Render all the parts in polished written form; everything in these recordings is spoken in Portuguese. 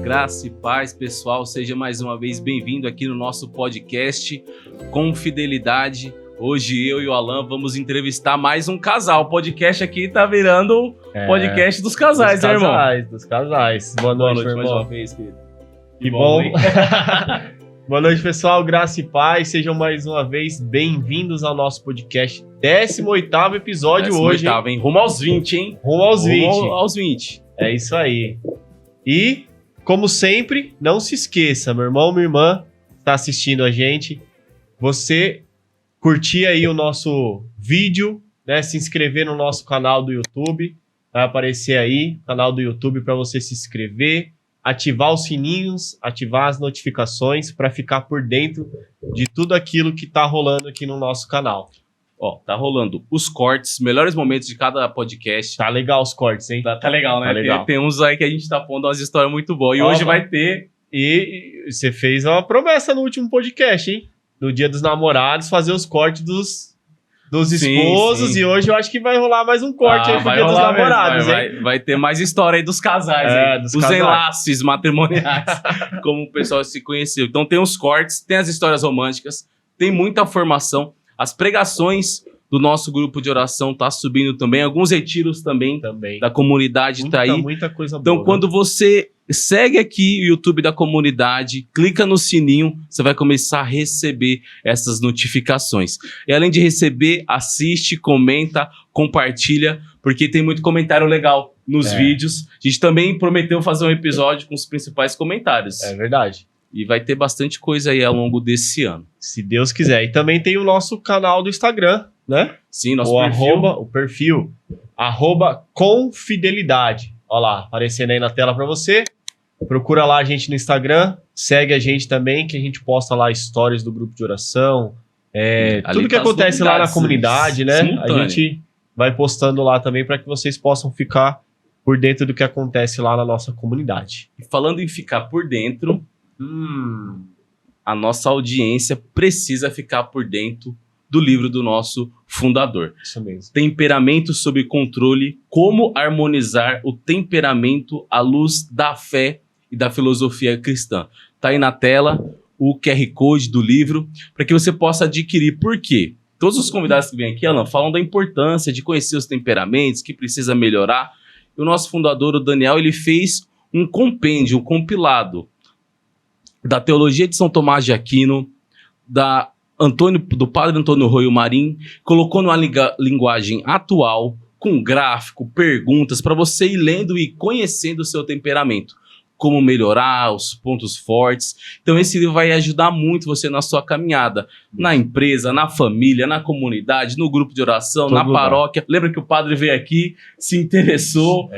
Graça e paz, pessoal, seja mais uma vez bem-vindo aqui no nosso podcast Com Fidelidade. Hoje eu e o Alan vamos entrevistar mais um casal. O podcast aqui tá virando podcast dos casais, né, irmão? Dos casais. Boa noite, meu mais irmão. uma vez, querido. Que bom. Boa noite, pessoal. Graça e paz. Sejam mais uma vez bem-vindos ao nosso podcast. 18º episódio hoje. 18º, hein? Rumo aos 20, hein? Rumo aos 20. Rumo aos 20. É isso aí. E, como sempre, não se esqueça, meu irmão, minha irmã, está assistindo a gente, você curtir aí o nosso vídeo, né? Se inscrever no nosso canal do YouTube. Vai aparecer aí, canal do YouTube, para você se inscrever, ativar os sininhos, ativar as notificações para ficar por dentro de tudo aquilo que tá rolando aqui no nosso canal. Ó, tá rolando os cortes, melhores momentos de cada podcast. Tá legal os cortes, hein? Tá legal, né? Tá legal. Tem uns aí que a gente tá pondo umas histórias muito boas. E hoje vai ter... E você fez uma promessa no último podcast, hein? No Dia dos Namorados, fazer os cortes dos esposos. Sim. E hoje eu acho que vai rolar mais um corte aí pro Dia dos Namorados, hein? Vai ter mais história aí dos casais, hein? Dos os casais. enlaces matrimoniais, como o pessoal se conheceu. Então tem os cortes, tem as histórias românticas, tem muita formação. As pregações do nosso grupo de oração tá subindo também. Alguns retiros também. Da comunidade tá aí. Muita coisa boa. Então, quando você segue aqui o YouTube da comunidade, clica no sininho, você vai começar a receber essas notificações. E além de receber, assiste, comenta, compartilha, porque tem muito comentário legal nos vídeos. A gente também prometeu fazer um episódio com os principais comentários. É verdade. E vai ter bastante coisa aí ao longo desse ano. Se Deus quiser. E também tem o nosso canal do Instagram, né? Sim, nosso perfil. @, com fidelidade. Olha lá, aparecendo aí na tela pra você. Procura lá a gente no Instagram. Segue a gente também, que a gente posta lá stories do grupo de oração. Tudo que acontece lá na comunidade, né? Simultâneo. A gente vai postando lá também para que vocês possam ficar por dentro do que acontece lá na nossa comunidade. E falando em ficar por dentro... a nossa audiência precisa ficar por dentro do livro do nosso fundador. Isso mesmo. Temperamento sob controle, como harmonizar o temperamento à luz da fé e da filosofia cristã. Tá aí na tela o QR Code do livro, para que você possa adquirir. Por quê? Todos os convidados que vêm aqui, Alan, falam da importância de conhecer os temperamentos, que precisa melhorar. E o nosso fundador, o Daniel, ele fez um compêndio, um compilado da teologia de São Tomás de Aquino, do padre Antônio Roio Marim, colocou numa linguagem atual, com gráfico, perguntas, para você ir lendo e conhecendo o seu temperamento, como melhorar, os pontos fortes. Então esse livro vai ajudar muito você na sua caminhada, na empresa, na família, na comunidade, no grupo de oração, na paróquia. Lembra que o padre veio aqui, se interessou,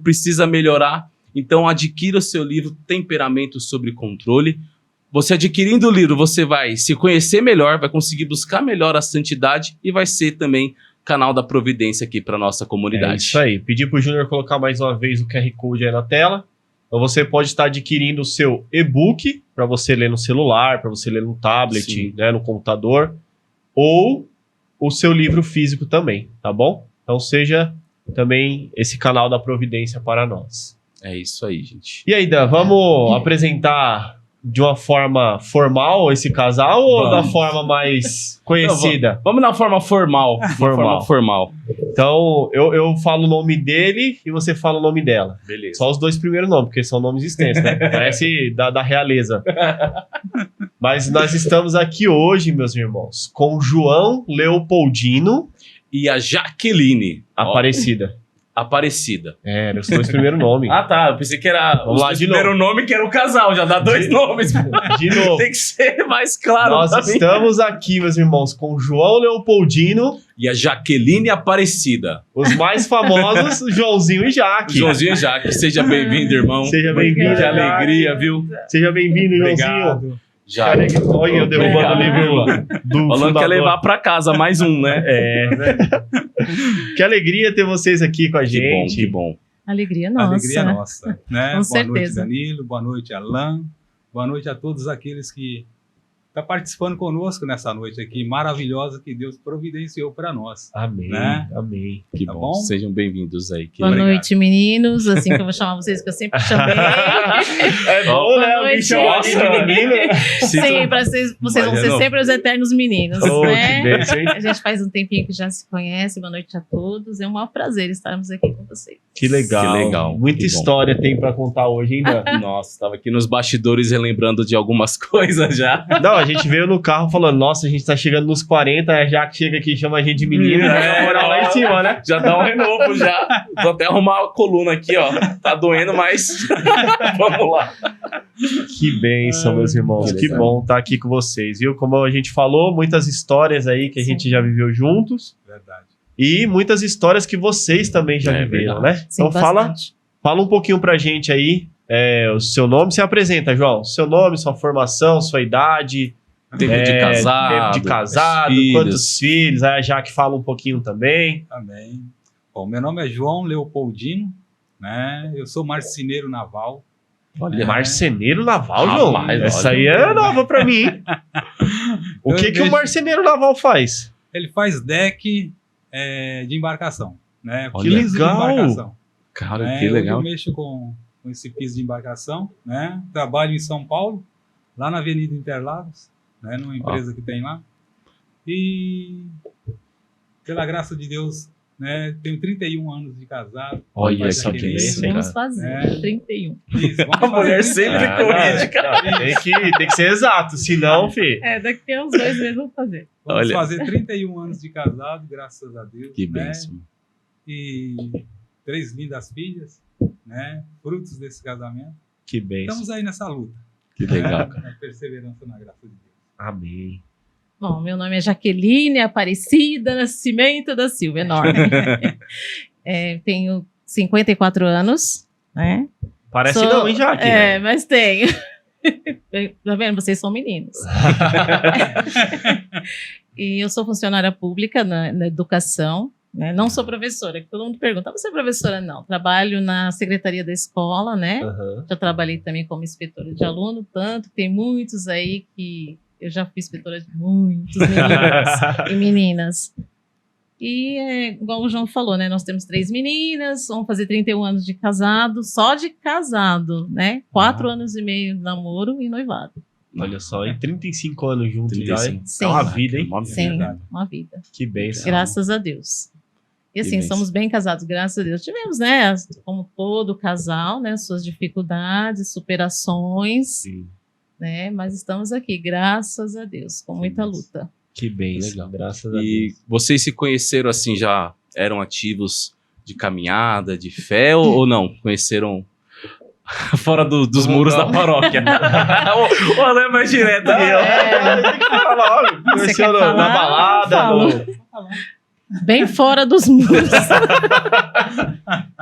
precisa melhorar. Então adquira o seu livro Temperamento sob Controle. Você adquirindo o livro, você vai se conhecer melhor, vai conseguir buscar melhor a santidade e vai ser também canal da providência aqui para nossa comunidade. É isso aí. Pedi pro Júnior colocar mais uma vez o QR Code aí na tela. Então você pode estar adquirindo o seu e-book para você ler no celular, para você ler no tablet, né, no computador, ou o seu livro físico também, tá bom? Então seja também esse canal da providência para nós. É isso aí, gente. E aí, Dan, vamos apresentar de uma forma formal esse casal ou da forma mais conhecida? Não, vamos na forma formal. Formal. Então, eu falo o nome dele e você fala o nome dela. Beleza. Só os dois primeiros nomes, porque são nomes extensos, né? Parece da realeza. Mas nós estamos aqui hoje, meus irmãos, com João Leopoldino e a Jaqueline Aparecida. Eram os dois primeiros nomes. Ah, tá. Eu pensei que era o primeiro nome, que era o casal. Já dá dois nomes. De novo. Tem que ser mais claro. Nós estamos aqui, meus irmãos, com João Leopoldino e a Jaqueline Aparecida. Os mais famosos, Joãozinho e Jaque. Joãozinho e Jaque. Seja bem-vindo, irmão. Seja bem-vindo. Que alegria, viu? Seja bem-vindo, Joãozinho. Olha, eu derrubando o livro do falando fundador. Que ia levar pra casa mais um, né? Que alegria ter vocês aqui com a gente. Que bom. Alegria nossa. Alegria nossa, né? Com certeza. Boa noite, Danilo. Boa noite, Alan. Boa noite a todos aqueles que tá participando conosco nessa noite aqui, maravilhosa, que Deus providenciou para nós. Amém, Né? amém. Que Tá bom. bom? Sejam bem-vindos aí. Que Boa Obrigado. noite, meninos. Assim que eu vou chamar vocês, que eu sempre chamei. É bom, Boa né? Alguém noite. chamar a gente de menino. Sim, para vocês vão ser sempre os eternos meninos, Oh, que né? bênção, hein? A gente faz um tempinho que já se conhece. Boa noite a todos. É um maior prazer estarmos aqui com vocês. Que legal. Que legal. Muita Que bom. história tem pra contar hoje, ainda. Nossa, estava aqui nos bastidores relembrando de algumas coisas já. Não, a gente veio no carro falando, nossa, a gente tá chegando nos 40, já que chega aqui e chama a gente de menino, né? Moral lá em cima, né? Já dá um renovo já. Vou até arrumar a coluna aqui, ó. Tá doendo, mas vamos lá. Que bênção, meus irmãos. que Que legal. bom estar aqui com vocês, viu? Como a gente falou, muitas histórias aí que a gente já viveu juntos Verdade. e muitas histórias que vocês também já É viveram, verdade. né? Sim, Então fala bastante. um pouquinho pra gente aí, o seu nome. Se apresenta, João. Seu nome, sua formação, sua idade, Tempo de casado. tempo de casado, filhos. quantos filhos. Aí a Jaque fala um pouquinho também. Amém. Bom, meu nome é João Leopoldino, né? Eu sou marceneiro naval. Olha, Marceneiro naval, Rapaz, João. olha. Essa aí é nova pra mim, hein? O Eu que o vejo- marceneiro naval faz? Ele faz deck de embarcação, né? Olha. Piso de Legal. embarcação. cara, né? que legal. Eu mexo com esse piso de embarcação, né? Trabalho em São Paulo, lá na Avenida Interlagos, né? Numa empresa que tem lá. E pela graça de Deus, né? Tenho 31 anos de casado. Olha Faz só que aquele isso, mês. Vamos cara. fazer. É. 31. Isso, vamos A fazer mulher 31. sempre Ah, corrige, cara. não, tem que ser exato, senão, filho. É, daqui a uns 2 meses vamos fazer. Vamos Olha. fazer 31 anos de casado, graças a Deus. Que né? bênção. E 3 lindas filhas, né? Frutos desse casamento. Que bênção. Estamos aí nessa luta. Que legal, Na perseverança na graça de Deus. Amém. Bom, meu nome é Jaqueline Aparecida Nascimento da Silva, enorme. Tenho 54 anos, né? Parece Sou- não, hein, Jaque? Mas tenho. Tá vendo? Vocês são meninos. E eu sou funcionária pública na educação, né? Não sou professora, que todo mundo pergunta, você é professora? Não, trabalho na secretaria da escola, né? Aham. Já trabalhei também como inspetora de aluno, tanto que tem muitos aí que eu já fui inspetora de muitos meninos e meninas. E igual o João falou, né? Nós temos 3 meninas, vamos fazer 31 anos de casado, só de casado, né? 4 anos e meio de namoro e noivado. Olha só, em 35 anos juntos já, hein? 35. Sim. É uma vida, hein? Uma Sim, vida. uma vida. Que bênção. Graças a Deus. E assim, bênção. somos bem casados, graças a Deus. Tivemos, né, como todo casal, né, suas dificuldades, superações, Sim. né? Mas estamos aqui, graças a Deus, com muita bênção. luta. Que bênção. Legal. Graças a E Deus. vocês se conheceram assim, já eram ativos de caminhada, de fé ou não? Conheceram fora dos muros da paróquia? o Alan é mais direto que eu. Tem que falar logo. Conheceu quer na falar? balada, Fala. Bem fora dos muros.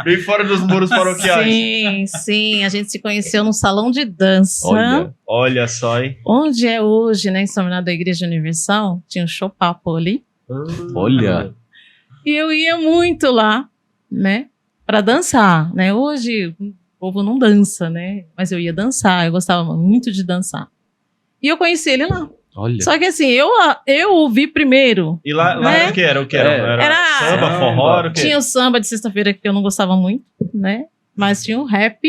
bem fora dos muros paroquiais. Sim, sim. A gente se conheceu num salão de dança. Olha, Olha só, hein? Onde é hoje, né, em São Bernardo da Igreja Universal, tinha um show-papo ali. Olha. E eu ia muito lá, né, para dançar, né? Hoje o povo não dança, né? Mas eu ia dançar, eu gostava muito de dançar. E eu conheci ele lá. olha. Só que assim, eu o vi primeiro. E lá Né? o que era? O que era? Era- Samba, forró, era o quê? Tinha o samba de sexta-feira que eu não gostava muito, né? Mas tinha o rap,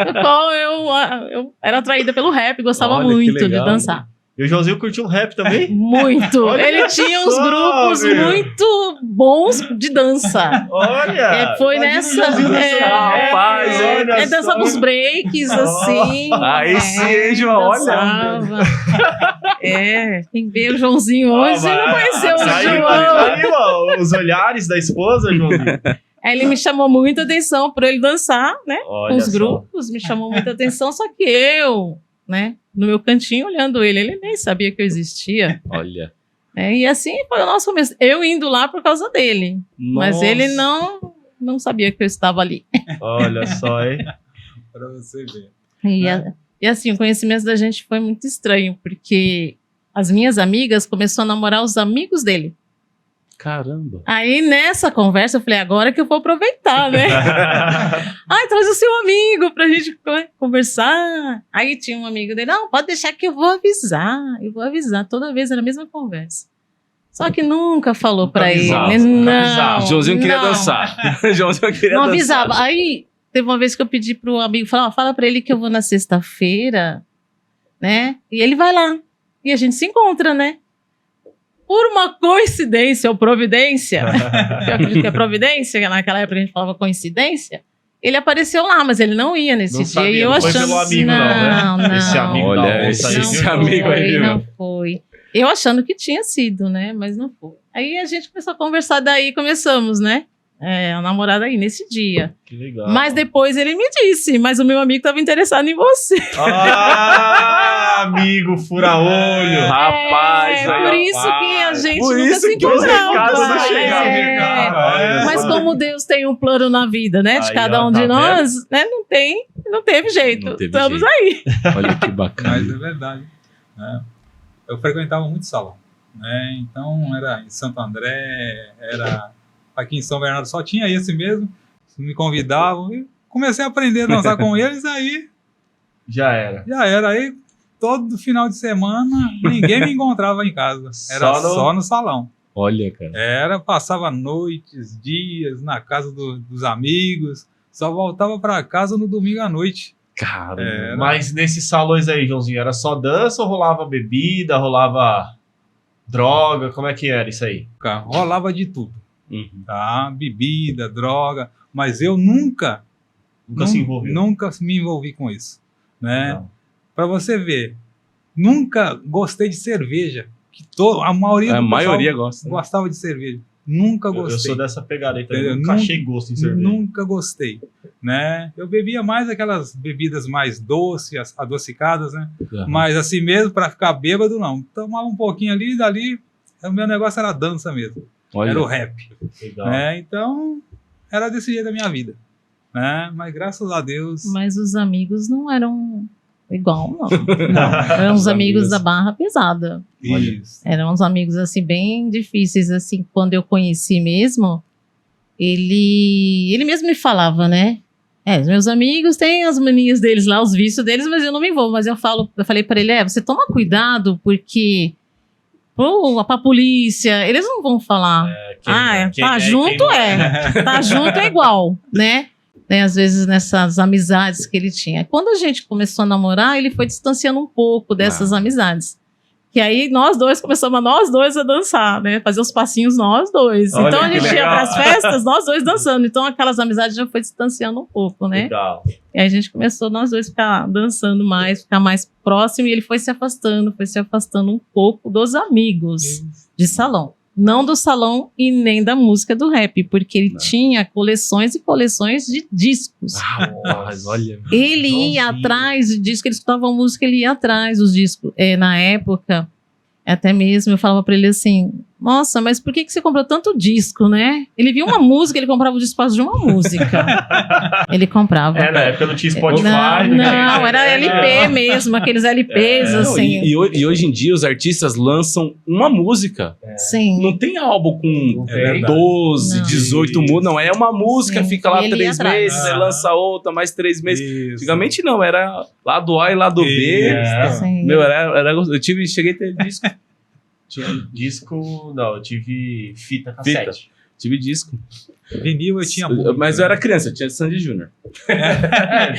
no qual eu era atraída pelo rap, gostava Olha, que muito de legal. dançar. E o Joãozinho curtiu um rap também? Muito. Olha Ele tinha uns só, grupos meu. muito bons de dança. Olha! Foi imagina nessa- o Joãozinho dançando rap, Rapaz, olha Ele dançava só. uns breaks, assim. Aí sim, hein, João? Olha. dançava. Quem vê o Joãozinho hoje não conheceu o Aí, João. aí, ó, os olhares da esposa, Joãozinho. Aí ele me chamou muita atenção por ele dançar, né? Olha Com os só. grupos, me chamou muita atenção, só que eu, né, no meu cantinho olhando ele nem sabia que eu existia. Olha. Né? E assim foi o nosso começo. Eu indo lá por causa dele, mas Nossa. ele não sabia que eu estava ali. Olha só, hein? Para você ver. E assim, o conhecimento da gente foi muito estranho, porque as minhas amigas começaram a namorar os amigos dele. Caramba. Aí nessa conversa eu falei, agora que eu vou aproveitar, né? Ai, traz o seu amigo pra gente conversar. Aí tinha um amigo dele, não, pode deixar que eu vou avisar. Toda vez era a mesma conversa. Só que nunca falou pra ele. Não, Joãozinho queria não. dançar. Joãozinho queria Não dançar. avisava. Aí teve uma vez que eu pedi pro amigo, fala pra ele que eu vou na sexta-feira, né? E ele vai lá. E a gente se encontra, né? Por uma coincidência ou providência, que eu acredito que é providência, que naquela época a gente falava coincidência, ele apareceu lá, mas ele não ia nesse Não dia. sabia, e eu não foi achando. pelo amigo, não, né? Esse amigo Olha, da onça aí, esse viu? amigo aí, viu? Não foi. Eu achando que tinha sido, né? Mas não foi. Aí a gente começou a conversar, daí começamos, né? A namorada aí nesse dia. Que legal. Mas depois ele me disse, mas o meu amigo estava interessado em você. Amigo fura-olho. Rapaz, aí, Por ó. isso que a gente Por nunca isso se que os recados encontrava. não chegavam. Olha Mas só. como Deus tem um plano na vida, né? De Aí, cada ó, um tá de nós, né? Não teve jeito. Não teve Estamos jeito. aí. Olha que bacana. Mas é verdade. Né? Eu frequentava muito salão. Né? Então era em Santo André, era aqui em São Bernardo, só tinha esse mesmo. Me convidavam e comecei a aprender a dançar com eles, aí Já era. já era. Aí todo final de semana ninguém me encontrava em casa. Era só no salão. Olha, cara. Passava noites, dias na casa dos amigos, só voltava para casa no domingo à noite. Caramba. Mas nesses salões aí, Joãozinho, era só dança ou rolava bebida, rolava droga? Como é que era isso aí? Cara, rolava de tudo, Uhum. tá? Bebida, droga, mas eu nunca Se envolveu? Nunca me envolvi com isso, né? Não. Para você ver, nunca gostei de cerveja. A maioria A do pessoal maioria gosta. Né? gostava de cerveja. Nunca Eu gostei. sou dessa pegada aí também. Entendeu? Nunca achei gosto em cerveja. Nunca gostei, né? Eu bebia mais aquelas bebidas mais doces, adocicadas, né? Uhum. Mas assim mesmo, para ficar bêbado, não. Tomava um pouquinho ali e dali, o meu negócio era dança mesmo. Olha. Era o rap, Legal. né? Então, era desse jeito a minha vida, né? Mas graças a Deus... Mas os amigos não eram igual, não. Eram os amigos da barra pesada. Isso. Eram uns amigos, assim, bem difíceis, assim, quando eu conheci mesmo, ele mesmo me falava, né? Os meus amigos têm as manias deles lá, os vícios deles, mas eu não me envolvo. Mas eu falei pra ele, você toma cuidado, porque pra polícia, eles não vão falar, tá junto tá junto é igual, né? Às vezes nessas amizades que ele tinha. Quando a gente começou a namorar, ele foi distanciando um pouco dessas amizades. Que aí nós dois começamos a dançar, né? Fazer os passinhos nós dois. Olha, então a que gente ia legal. pras festas, nós dois dançando. Então aquelas amizades já foi distanciando um pouco, né? Legal. E aí a gente começou nós dois ficar dançando mais, ficar mais próximo. E ele foi se afastando um pouco dos amigos de salão. Não do salão e nem da música do rap, porque ele tinha coleções e coleções de discos. Rapaz, olha. Ele ia atrás de discos, ele escutava música, ele ia atrás dos discos. Na época, até mesmo eu falava pra ele assim, nossa, mas por que você comprou tanto disco, né? Ele via uma música, ele comprava o disco por causa de uma música. Ele comprava. Na época não tinha Spotify. Não, era LP mesmo, aqueles LPs, Não, assim. e hoje em dia os artistas lançam uma música. Sim. Não tem álbum com verdade. 12, Não. 18 músicas, não. É uma música, Sim. fica lá E ele 3 ia atrás. meses, aí lança outra, mais 3 meses. Isso. Antigamente não, era lado A e lado B. Sim. Meu, cheguei a ter disco. Tinha disco... Não, eu tive fita cassete. Tive disco. Vinil eu tinha muito. Mas eu era criança, eu tinha Sandy Júnior.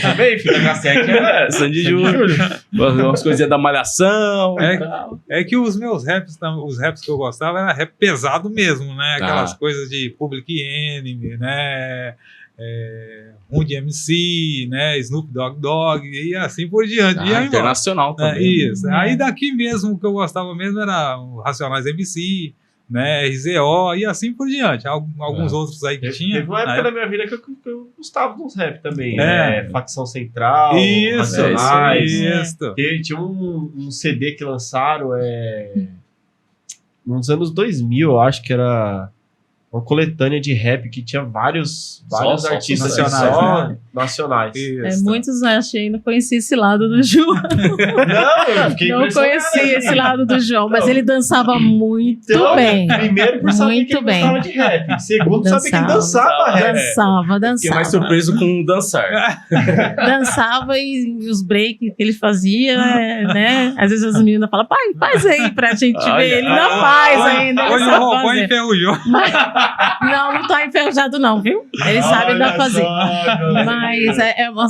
Também, fita cassete. Sandy Júnior. Umas coisinhas da Malhação e tal. É que os meus raps, os raps que eu gostava era rap pesado mesmo, né? Aquelas coisas de Public Enemy, né? Run DMC, né? Snoop Dogg e assim por diante. E aí, Internacional né? também. Isso. Aí daqui mesmo o que eu gostava mesmo era o Racionais MC, né? RZO e assim por diante. Alguns outros aí que tinha. Teve uma época da minha vida que eu gostava dos rap também. É. Né? Facção Central, Isso, Racionais. isso. Tinha um CD que lançaram nos anos 2000, eu acho que era uma coletânea de rap que tinha vários Só artistas nacionais, só né? nacionais. Muitos achei, não conhecia esse lado do João. Não, eu fiquei Não conhecia esse lado do João, mas ele dançava muito Então, bem. primeiro por saber Muito que ele bem. gostava de rap. Segundo, saber que ele Dançava. dançava rap. Dançava. Fiquei mais surpreso com o dançar. Dançava e os breaks que ele fazia, né? Às vezes as meninas falam, pai, faz aí pra gente Olha, ver. Ele não faz ainda. Ele Hoje o sabe roupão fazer. enferrujou. Mas, não tá enferrujado não, viu? Ele sabe ainda Olha fazer. só, galera. Mas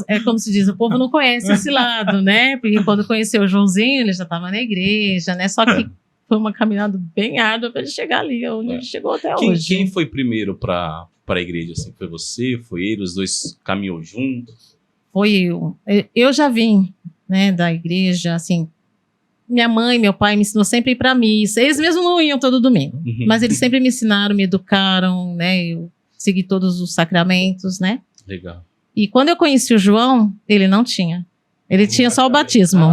é como se diz, o povo não conhece esse lado, né? Porque quando conheceu o Joãozinho, ele já estava na igreja, né? Só que foi uma caminhada bem árdua para ele chegar ali, onde ele chegou até hoje. Quem foi primeiro pra a igreja? Assim, foi você? Foi ele? Os dois caminham juntos? Foi eu. Eu já vim, né, da igreja, assim. Minha mãe, meu pai me ensinou sempre a ir para missa. Eles mesmos não iam todo domingo, mas eles sempre me ensinaram, me educaram, né? Eu segui todos os sacramentos, né? Legal. E quando eu conheci o João, ele não tinha. Ele tinha só o batismo.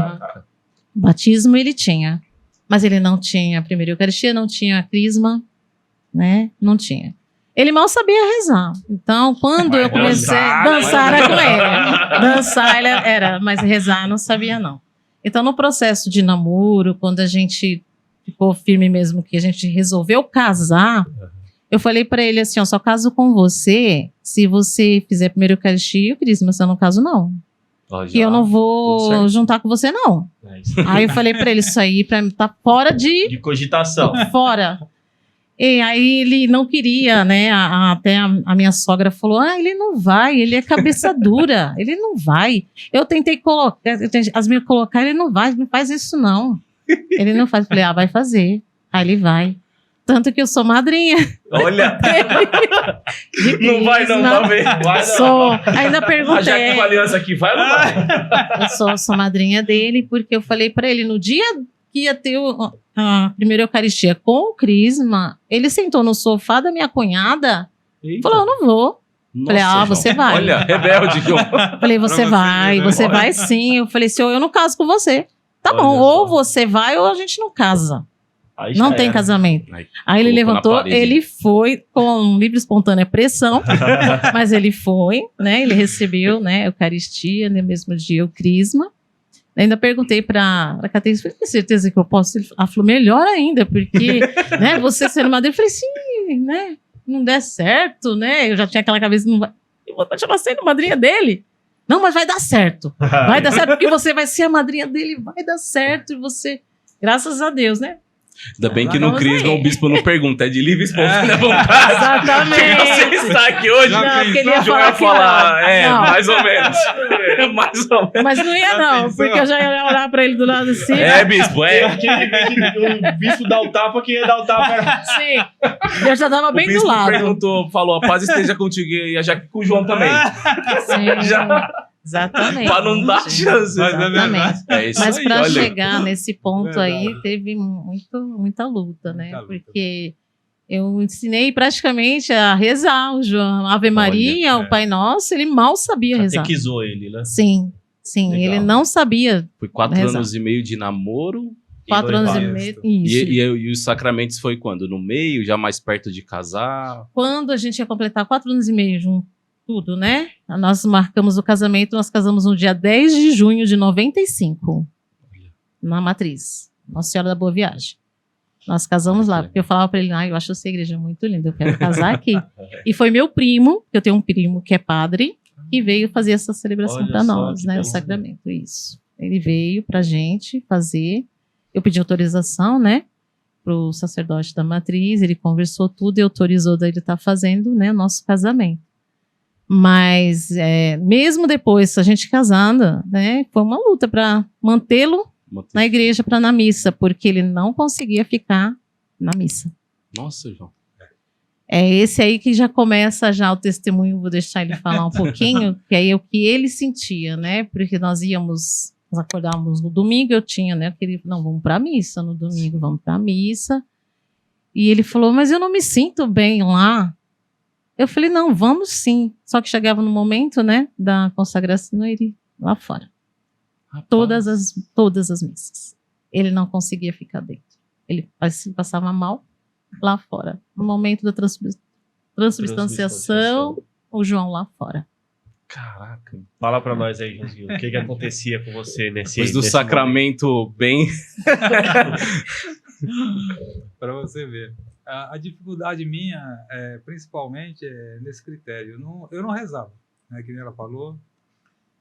O batismo ele tinha. Mas ele não tinha a primeira Eucaristia, não tinha a crisma, né? Não tinha. Ele mal sabia rezar. Então, quando eu comecei a dançar, era com ele. Dançar ele era, mas rezar não sabia, não. Então, no processo de namoro, quando a gente ficou firme mesmo, que a gente resolveu casar, eu falei pra ele assim, ó, só caso com você se você fizer primeiro Eucaristia e o Crisma, se eu não caso, não. Ó, Que eu não tudo vou certo. juntar com você, não. É isso. Aí eu falei pra ele, isso aí pra mim tá fora De cogitação. fora. E aí ele não queria, né? Até a minha sogra falou: ele não vai, ele é cabeça dura, ele não vai. Eu tentei colocar, as minhas colocar, ele não vai, não faz isso não. Ele não faz. Eu falei, vai fazer. Aí ele vai. Tanto que eu sou madrinha. Olha, de não vai não, crisma. pra ver. Vai não. Sou. Ainda A Jaque perguntei. com a aliança aqui, vai ou não vai? Eu sou madrinha dele, porque eu falei pra ele, no dia que ia ter a primeira Eucaristia com o Crisma, ele sentou no sofá da minha cunhada e falou, eu não vou. Falei, Nossa, você João. vai. Olha, rebelde, João. Falei, você você vai, ver, né? você vai sim. Eu falei, se eu não caso com você. Tá Olha bom, só. ou você vai ou a gente não casa. Aí já Não tem era. casamento. Aí, Aí ele colocou na levantou, parede. ele foi com livre e espontânea pressão, mas ele foi, né? Ele recebeu, né, a Eucaristia, no mesmo dia o Crisma. Ainda perguntei para a catequista, tem certeza que eu posso? Ela falou, melhor ainda, porque, né, você sendo madrinha. Eu falei, sim, né, não der certo, né? Eu já tinha aquela cabeça, não vai, eu vou continuar sendo madrinha dele. Não, mas vai dar certo. Vai dar certo, porque você vai ser a madrinha dele, vai dar certo, e você, graças a Deus, né? Ainda bem que no Vamos Crisma aí. o bispo não pergunta, é de livre e espontânea vontade. Exatamente. Que você está aqui hoje, Não, porque ele ia o João falar ia que falar, não. Não. mais ou menos. Mais ou menos. Mas não ia não, pensou? porque eu já ia olhar pra ele do lado assim. É, bispo, é. O bicho dá o tapa, quem ia dar o tapa era... Sim. Eu já tava O bem do bispo lado. perguntou, falou, a paz esteja contigo e a Jaque com o João também. Sim. Já. Exatamente. Pra não dar chance. Mas é verdade. Exatamente. É isso Mas aí, para olha. chegar nesse ponto aí, Verdade. teve muita luta, né? Muita luta. Porque eu ensinei praticamente a rezar o João, Ave Maria, o Pai Nosso, ele mal sabia rezar. Catequizou ele, né? Sim, Legal. ele não sabia. Foi 4 Rezar. anos e meio de namoro. 4 anos e noivado. meio. Isso. E os sacramentos foi quando? No meio, já mais perto de casar? Quando a gente ia completar 4 anos e meio junto, tudo, né? Nós marcamos o casamento, nós casamos no dia 10 de junho de 95, na Matriz, Nossa Senhora da Boa Viagem. Nós casamos lá, porque eu falava para ele, eu acho essa igreja muito linda, eu quero casar aqui. E foi meu primo, que eu tenho um primo que é padre, que veio fazer essa celebração Olha para só, nós, que né? O bênção. sacramento, isso. Ele veio pra gente fazer, eu pedi autorização, né? Pro sacerdote da Matriz, ele conversou tudo e autorizou daí ele estar fazendo, né, o nosso casamento. Mas mesmo depois, a gente casando, né, foi uma luta para mantê-lo na igreja para na missa, porque ele não conseguia ficar na missa. Nossa, João. É esse aí que já começa já o testemunho, vou deixar ele falar um pouquinho, que aí é o que ele sentia, né? Porque nós acordávamos no domingo, eu tinha, né? Porque ele, não, vamos para a missa no domingo, vamos para a missa. E ele falou, mas eu não me sinto bem lá. Eu falei, não, vamos sim. Só que chegava no momento, né, da consagração, ele lá fora. Rapaz. Todas as missas. Ele não conseguia ficar dentro. Ele passava mal lá fora. No momento da transubstanciação, o João lá fora. Caraca. Fala pra nós aí, Joãozinho, o que acontecia com você nesse Depois do nesse sacramento bem... Para você ver. A dificuldade minha, principalmente, é nesse critério. Eu não rezava, né, que nem ela falou.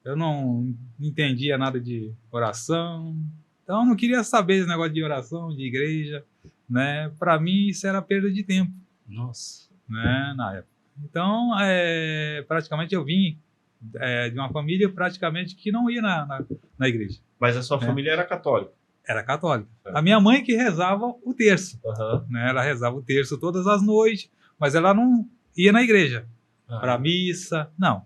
Eu não entendia nada de oração. Então, eu não queria saber esse negócio de oração, de igreja. Né? Para mim, isso era perda de tempo. Nossa. Né, na época. Então, praticamente eu vim de uma família praticamente que não ia na igreja. Mas a sua família era católica? Era católica. É. A minha mãe que rezava o terço. Aham. Né? Ela rezava o terço todas as noites, mas ela não ia na igreja para missa, não.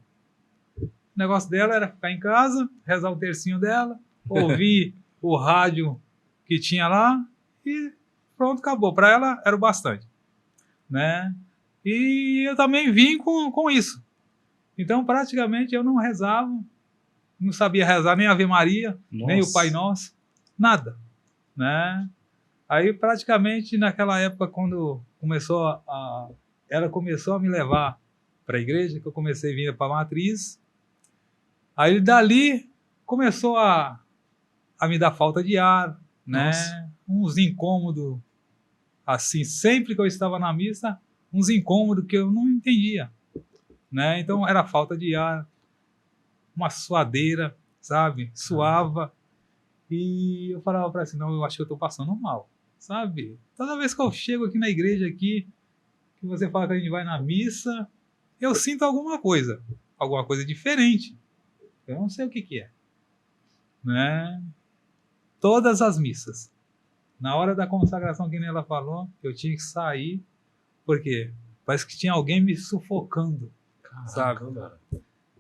O negócio dela era ficar em casa, rezar o tercinho dela, ouvir o rádio que tinha lá e pronto, acabou. Para ela era o bastante, né? E eu também vim com isso. Então, praticamente, eu não rezava, não sabia rezar nem Ave Maria, nem o Pai Nosso, nada, né? Aí, praticamente, naquela época, quando ela começou a me levar para a igreja, que eu comecei a vir para a matriz, aí dali começou a me dar falta de ar, né? Nossa. Uns incômodos, assim, sempre que eu estava na missa, uns incômodos que eu não entendia, né? Então era falta de ar, uma suadeira, sabe? Suava. E eu falava para assim, não, eu acho que eu estou passando mal, sabe? Toda vez que eu chego aqui na igreja aqui, que você fala que a gente vai na missa, eu sinto alguma coisa diferente. Eu não sei o que é, né? Todas as missas, na hora da consagração, que nem ela falou, eu tinha que sair, porque parece que tinha alguém me sufocando, sabe?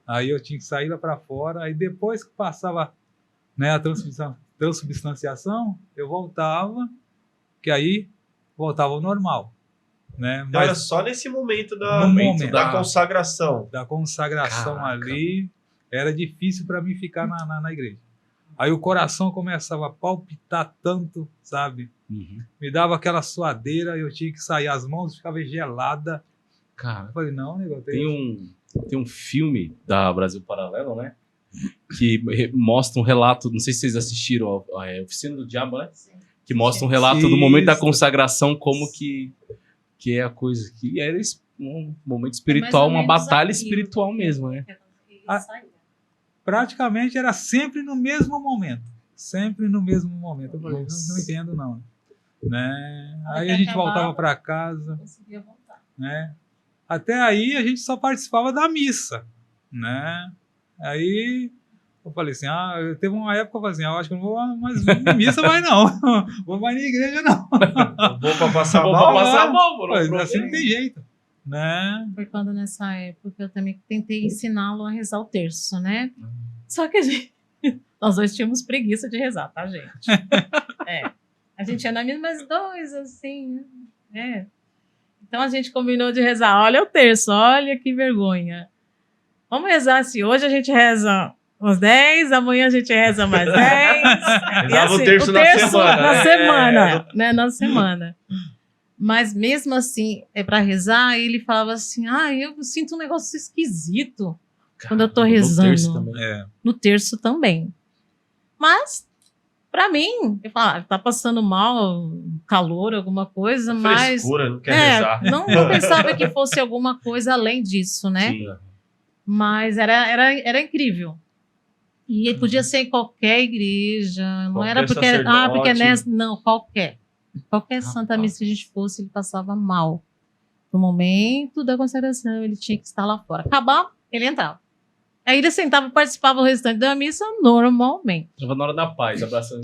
Aí eu tinha que sair lá para fora, aí depois que passava, né, a transubstanciação, eu voltava, que aí voltava ao normal, né? Então era Mas só nesse momento no momento da consagração. da consagração Caraca. ali, era difícil para mim ficar na igreja. Aí o coração começava a palpitar tanto, sabe? Uhum. Me dava aquela suadeira, eu tinha que sair, as mãos ficavam geladas. Cara, Eu falei, não, negócio, tem um filme da Brasil Paralelo, né? Que mostra um relato, não sei se vocês assistiram a Oficina do Diabo, né? Que mostra um relato do momento da Isso. consagração, como que é a coisa. Que era um momento espiritual, Mais ou uma menos batalha aquilo. espiritual mesmo, né? Ah, praticamente era sempre no mesmo momento. Sempre no mesmo momento. Eu falei, não entendo não. Né? Aí a gente voltava para casa, Conseguia voltar. né? Até aí a gente só participava da missa, né? Aí eu falei assim, teve uma época que eu falei assim, eu acho que eu não vou mais na missa mais não. Vou mais na igreja não. Vou pra passar Vou mal. pra passar mal, mano. Mas assim não tem jeito, né? Foi quando nessa época eu também tentei ensiná-lo a rezar o terço, né? Só que nós dois tínhamos preguiça de rezar, tá, gente? A gente ia na missa, mas dois, assim, né? Então a gente combinou de rezar. Olha o terço, olha que vergonha. Vamos rezar assim. Hoje a gente reza uns 10, amanhã a gente reza mais 10. Rezava o terço na semana, Na né? semana, né? Na semana. Mas mesmo assim, para rezar, ele falava assim, eu sinto um negócio esquisito quando eu tô No rezando. terço também. No terço também. Mas, pra mim, eu falava, tá passando mal, calor, alguma coisa, mas... Frescura, não quer rezar. não pensava que fosse alguma coisa além disso, né? Sim. Mas era incrível. E podia ser em qualquer igreja, não Qualquer era porque... sacerdote. porque nessa... Não, qualquer. Qualquer Rapaz. Santa Missa que a gente fosse, ele passava mal. No momento da consagração, ele tinha que estar lá fora. Acabar, ele entrava. Aí ele sentava e participava o restante da missa normalmente. Tava na hora da paz, abraçando.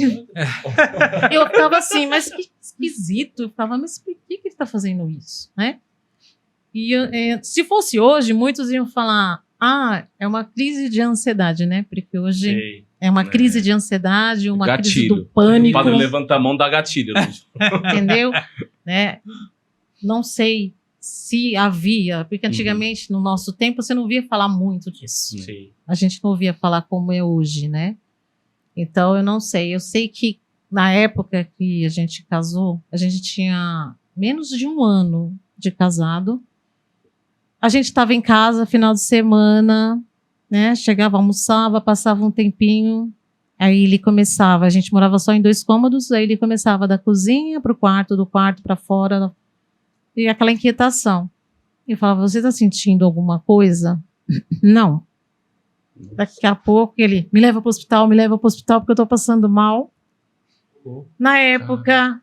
Eu ficava assim, mas que esquisito. Eu ficava, mas por que ele está fazendo isso, né? E se fosse hoje, muitos iam falar, é uma crise de ansiedade, né? Porque hoje Sei. é uma crise de ansiedade, uma crise do Gatilho. pânico, O padre levanta a mão, dá gatilho. entendeu? Né? Não sei se havia, porque antigamente, no nosso tempo, você não ouvia falar muito disso. Sim. A gente não ouvia falar como é hoje, né? Então, eu não sei. Eu sei que na época que a gente casou, a gente tinha menos de um ano de casado A gente estava em casa, final de semana, né? Chegava, almoçava, passava um tempinho, aí ele começava. A gente morava só em 2 cômodos, aí ele começava da cozinha para o quarto, do quarto para fora, e aquela inquietação. Eu falava, você está sentindo alguma coisa? Não. Daqui a pouco ele me leva para o hospital, porque eu estou passando mal. Na época,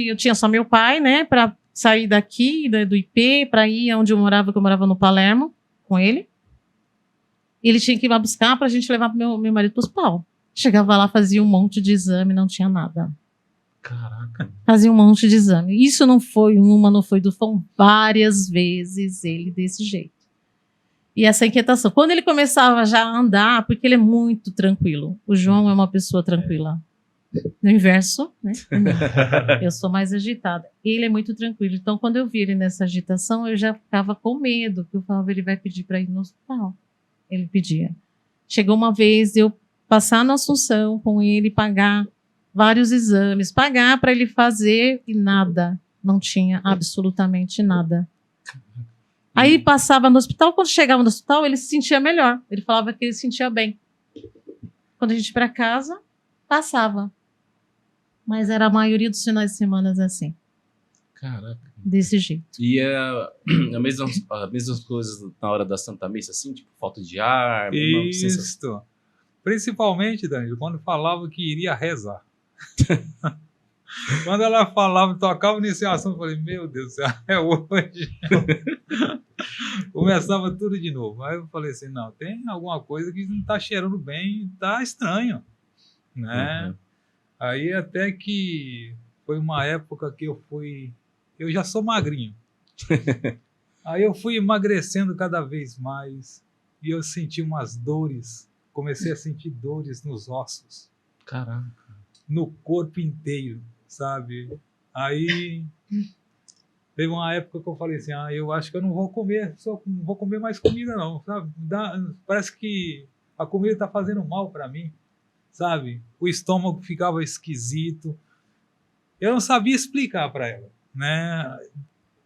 eu tinha só meu pai, né, para sair daqui, do IP, para ir onde eu morava, que eu morava no Palermo, com ele. Ele tinha que ir lá buscar para a gente levar meu marido para o hospital. Chegava lá, fazia um monte de exame, não tinha nada. Caraca. Fazia um monte de exame. Isso não foi uma, não foi duas, foram várias vezes ele desse jeito. E essa inquietação. Quando ele começava já a andar, porque ele é muito tranquilo. O João é uma pessoa tranquila. No inverso, né? Eu sou mais agitada. Ele é muito tranquilo. Então, quando eu vi ele nessa agitação, eu já ficava com medo. Que eu falava, ele vai pedir para ir no hospital. Ele pedia. Chegou uma vez eu passar na Assunção com ele, pagar vários exames, pagar para ele fazer e nada. Não tinha absolutamente nada. Aí passava no hospital, quando chegava no hospital, ele se sentia melhor. Ele falava que ele se sentia bem. Quando a gente ia para casa, passava. Mas era a maioria dos finais de semana assim. Caraca. Desse jeito. E as mesmas coisas na hora da Santa Missa, assim, tipo, falta de ar, uma sensação. Isso. Principalmente, Danilo, quando falava que iria rezar. Quando ela falava, tocava nesse assunto, eu falei, meu Deus do céu, é hoje. Começava tudo de novo. Aí eu falei assim, não, tem alguma coisa que não está cheirando bem, está estranho, né? Aí até que foi uma época que eu já sou magrinho. Aí eu fui emagrecendo cada vez mais e eu senti umas dores, comecei a sentir dores nos ossos. Caraca. No corpo inteiro, sabe? Aí teve uma época que eu falei assim, eu acho que eu não vou comer, não vou comer mais comida não, sabe? Parece que a comida está fazendo mal para mim, sabe? O estômago ficava esquisito. Eu não sabia explicar para ela, né?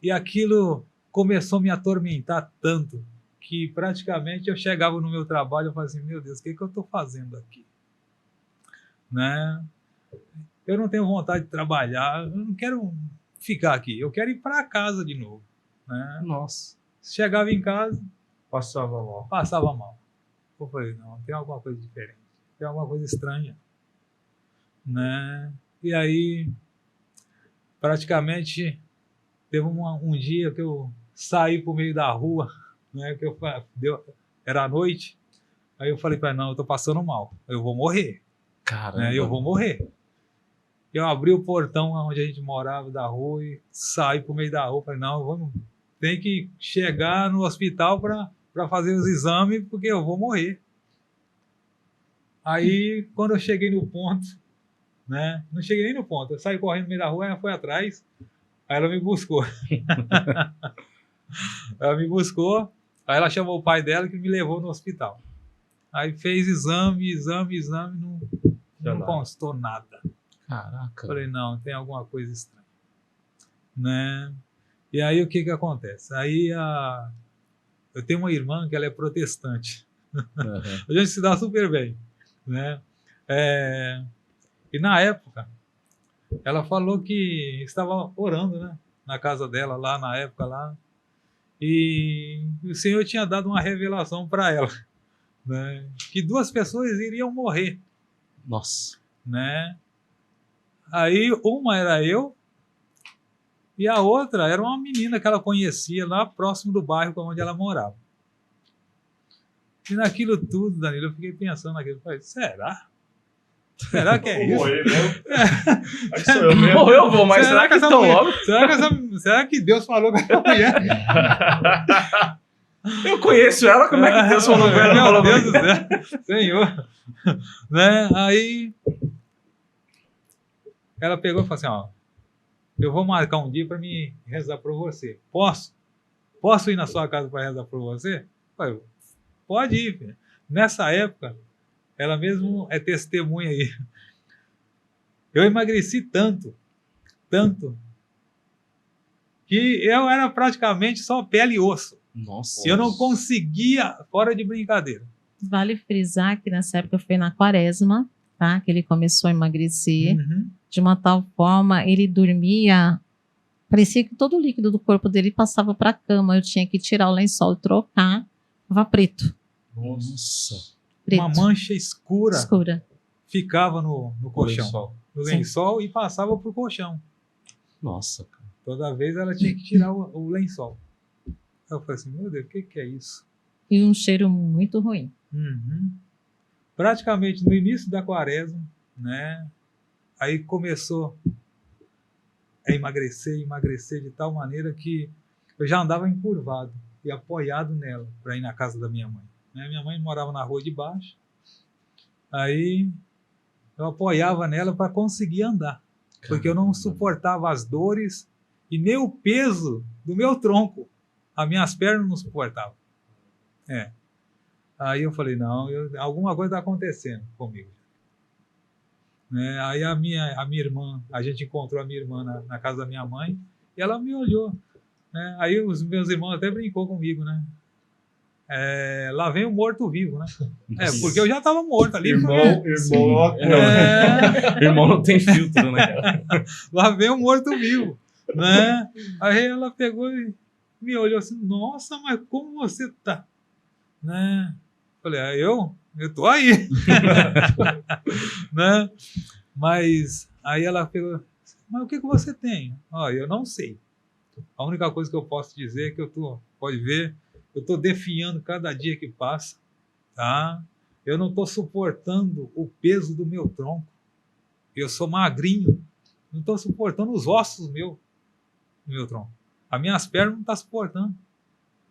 E aquilo começou a me atormentar tanto que praticamente eu chegava no meu trabalho e falava assim, meu Deus, o que eu estou fazendo aqui? Né? Eu não tenho vontade de trabalhar, eu não quero ficar aqui, eu quero ir para casa de novo, né? Nossa. Chegava em casa, Passava mal. eu falei, não, tem alguma coisa diferente, tem alguma coisa estranha, né? E aí, praticamente, teve um dia que eu saí pro meio da rua, né? Era à noite, aí eu falei para ela, não, eu tô passando mal, eu vou morrer. Caramba. Né? Eu vou morrer. Eu abri o portão onde a gente morava da rua e saí pro meio da rua. Falei, não, tem que chegar no hospital para fazer os exames, porque eu vou morrer. Aí, quando eu cheguei no ponto, né? Não cheguei nem no ponto, eu saí correndo no meio da rua, ela foi atrás, aí ela me buscou. Ela me buscou, aí ela chamou o pai dela que me levou no hospital. Aí fez exame, não constou nada. Caraca. Falei, não, tem alguma coisa estranha. Né? E aí o que acontece? Aí eu tenho uma irmã que ela é protestante. A gente se dá super bem. Né? E na época, ela falou que estava orando, né? Na casa dela, lá na época, lá. E o Senhor tinha dado uma revelação para ela. Né? Que 2 pessoas iriam morrer. Nossa. Né? Aí uma era eu e a outra era uma menina que ela conhecia lá próximo do bairro onde ela morava. E naquilo tudo, Danilo, eu fiquei pensando naquilo. Falei, será? Será que é isso? Morrer mesmo. Acho que sou eu mesmo. Morreu, vou, mas será que tão logo? Será que Deus falou com essa mulher? Eu conheço ela, como é que Deus falou com ela? Meu Deus do céu, Senhor. Né? Aí ela pegou e falou assim, ó, eu vou marcar um dia para me rezar por você. Posso? Posso ir na sua casa para rezar por você? Eu falei, pode ir, filho. Nessa época, ela mesmo é testemunha aí. Eu emagreci tanto, que eu era praticamente só pele e osso. Nossa. Eu não conseguia, fora de brincadeira. Vale frisar que nessa época foi na quaresma, tá? Que ele começou a emagrecer. Uhum. De uma tal forma, ele dormia. Parecia que todo o líquido do corpo dele passava para a cama. Eu tinha que tirar o lençol e trocar. Tava preto. Nossa. Preto. Uma mancha escura Escura. ficava no colchão, Lençol. no Sim. lençol, e passava pro colchão. Nossa, cara. Toda vez ela tinha que tirar o lençol. Eu falei assim, meu Deus, o que é isso? E um cheiro muito ruim. Uhum. Praticamente no início da quaresma, né? Aí começou a emagrecer de tal maneira que eu já andava encurvado e apoiado nela para ir na casa da minha mãe. Né? Minha mãe morava na rua de baixo. Aí eu apoiava nela para conseguir andar, porque eu não suportava as dores e nem o peso do meu tronco. As minhas pernas não suportavam. Aí eu falei, não, alguma coisa está acontecendo comigo. Né? Aí a minha irmã, a gente encontrou a minha irmã na casa da minha mãe e ela me olhou. Né? Aí os meus irmãos até brincou comigo, né? Lá vem o morto-vivo, né? Porque eu já estava morto ali. Irmão, Irmão não tem filtro, né? Lá vem o morto-vivo, né? Aí ela pegou e me olhou assim, nossa, mas como você tá? Né? Falei, eu tô aí. Né? Mas aí ela pegou, mas o que você tem? Eu não sei. A única coisa que eu posso dizer é que pode ver, eu tô definhando cada dia que passa, tá? Eu não tô suportando o peso do meu tronco. Eu sou magrinho, não tô suportando os ossos do meu tronco. As minhas pernas não estão suportando.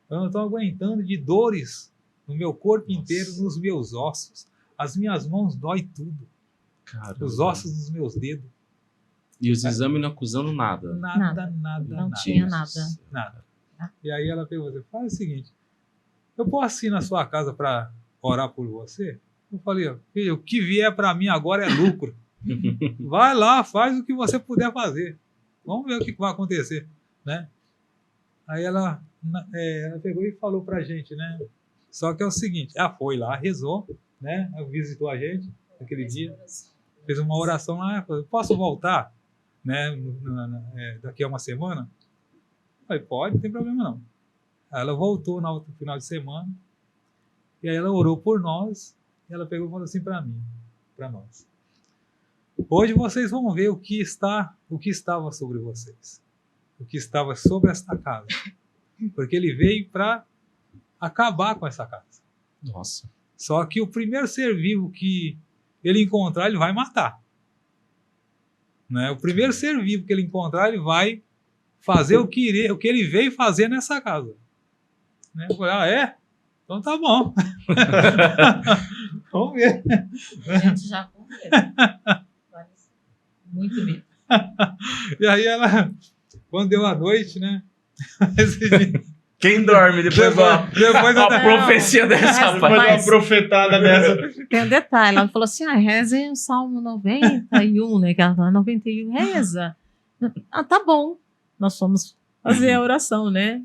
Eu não estou aguentando de dores no meu corpo inteiro, nos meus ossos. As minhas mãos dói tudo. Caramba. Os ossos dos meus dedos. E os exames não acusando nada. Nada. Não tinha nada. Nada. E aí ela perguntou, faz o seguinte, eu posso ir na sua casa para orar por você? Eu falei, filho, o que vier para mim agora é lucro. Vai lá, faz o que você puder fazer. Vamos ver o que vai acontecer, né? Aí ela pegou e falou pra gente, né? Só que é o seguinte, ela foi lá, rezou, né? Ela visitou a gente naquele dia, fez uma oração lá, falou, posso voltar, né? Daqui a uma semana? Eu falei, pode, não tem problema não. Aí ela voltou no final de semana e aí ela orou por nós e ela pegou e falou assim para nós. Hoje vocês vão ver o que estava sobre vocês. O que estava sobre esta casa. Porque ele veio para acabar com essa casa. Nossa. Só que o primeiro ser vivo que ele encontrar, ele vai matar. Né? O primeiro ser vivo que ele encontrar, ele vai fazer o que ele veio fazer nessa casa. Né? Eu falei, então tá bom. Vamos ver. A gente já com medo. Muito medo. E aí ela, quando deu a noite, né? Quem dorme depois a profecia dessa, Depois rapaz? uma profetada dessa. Tem um detalhe, ela falou assim, rezem o Salmo 91, né? Que ela fala, 91, reza. Tá bom. Nós fomos fazer a oração, né?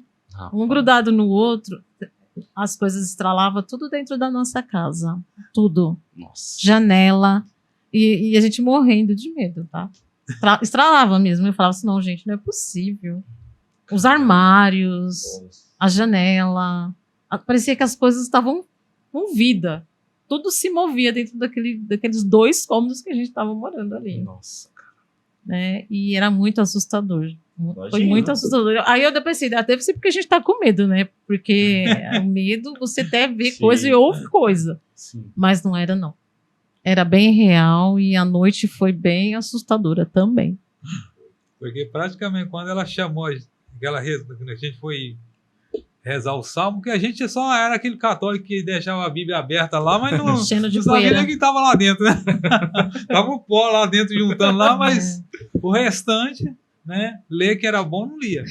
Um grudado no outro, as coisas estralavam tudo dentro da nossa casa. Tudo. Nossa. Janela. E a gente morrendo de medo, tá? Estralava mesmo. Eu falava assim, não, gente, não é possível. Os armários, a janela. Parecia que as coisas estavam com vida. Tudo se movia dentro daqueles 2 cômodos que a gente estava morando ali. Nossa, cara. Né? E era muito assustador. Imagina. Foi muito assustador. Aí eu pensei, deve ser porque a gente tá com medo, né? Porque o medo, você até vê Sim. coisa e ouve coisa. Sim. Mas não era, não. Era bem real e a noite foi bem assustadora também. Porque praticamente quando ela chamou, quando a gente foi rezar o salmo, que a gente só era aquele católico que deixava a Bíblia aberta lá, mas não, Cheio de não sabia poeira. nem quem estava lá dentro, né? Tava o pó lá dentro juntando lá, mas o restante, né? Ler que era bom, não lia.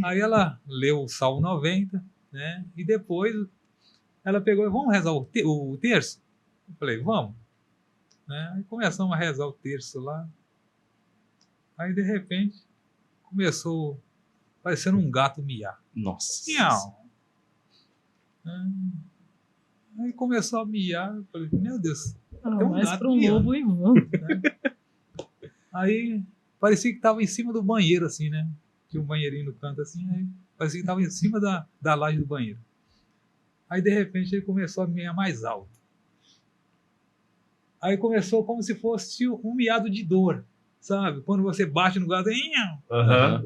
Aí ela leu o Salmo 90, né? E depois ela pegou, vamos rezar o terço? Eu falei, vamos. Né? Aí começamos a rezar o terço lá. Aí, de repente, começou parecendo um gato miar. Nossa. Miau, Aí começou a miar. Eu falei, meu Deus. Tem um Mas gato para um miando. lobo, Ivan. Aí parecia que tava em cima do banheiro, assim, né? Tinha um banheirinho no canto, assim. Aí parecia que tava em cima da laje do banheiro. Aí, de repente, ele começou a miar mais alto. Aí começou como se fosse um miado de dor, sabe? Quando você bate no gato, Aham.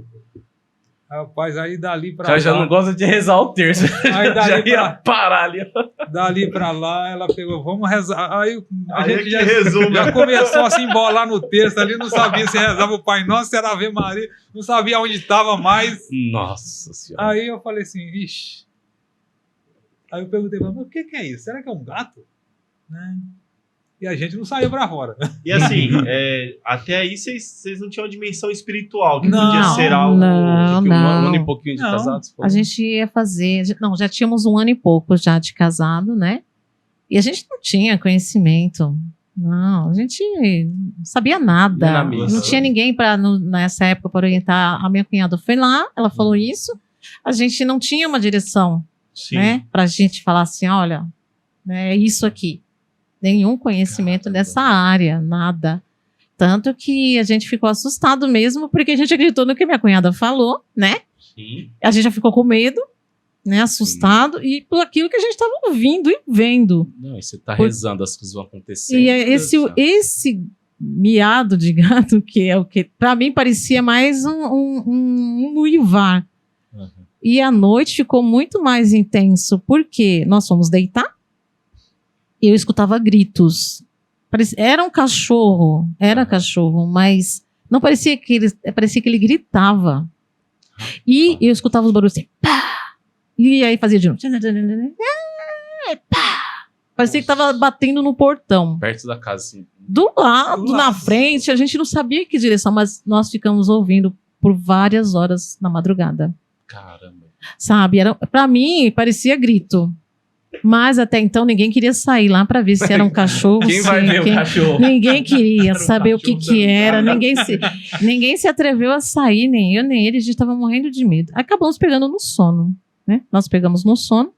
rapaz, aí dali O pra cara já lá, não gosta de rezar o terço. aí Já dali ia pra, parar ali. dali pra lá, ela pegou, vamos rezar. Aí a Aí é gente que já, resume. já começou a se embolar no texto ali, não sabia se rezava o Pai Nosso, se era Ave Maria, não sabia onde estava mais. Nossa senhora. Aí eu falei assim, ixi. Aí eu perguntei, mas o que é isso? Será que é um gato? Né? E a gente não saiu pra fora. E assim, até aí vocês não tinham uma dimensão espiritual, que Não, podia ser algo. não. Que um ano e pouquinho de Não. casados. A gente ia fazer. Não, já tínhamos 1 ano e pouco já de casado, né? E a gente não tinha conhecimento. Não, a gente não sabia Ia na nada. missa. Não tinha ninguém nessa época para orientar. A minha cunhada foi lá, ela falou isso. A gente não tinha uma direção, Sim. né? Pra gente falar assim: olha, é isso aqui. Nenhum conhecimento Caramba. dessa área, nada. Tanto que a gente ficou assustado mesmo, porque a gente acreditou no que minha cunhada falou, né? Sim. A gente já ficou com medo, né? Assustado, e por aquilo que a gente estava ouvindo e vendo. Não, e você tá Por- rezando, as coisas vão acontecer. E Meu Deus do céu. esse miado de gato, que é o que para mim parecia mais um uivar. Uhum. E a noite ficou muito mais intenso, porque nós fomos deitar, e eu escutava gritos. Era um cachorro, mas não parecia que parecia que ele gritava. E eu escutava os barulhos assim, pá! E aí fazia de novo. Pá! Parecia que estava batendo no portão. Perto da casa, assim. Do lado, Do na lado. frente, a gente não sabia que direção, mas nós ficamos ouvindo por várias horas na madrugada. Caramba. Sabe? Para mim, parecia grito. Mas até então ninguém queria sair lá para ver se era um cachorro. Quem vai ver o cachorro? Ninguém queria Era um saber o que cachorro que era. também. Ninguém se atreveu a sair, nem eu, nem ele. A gente estava morrendo de medo. Acabamos pegando no sono, né? Nós pegamos no sono.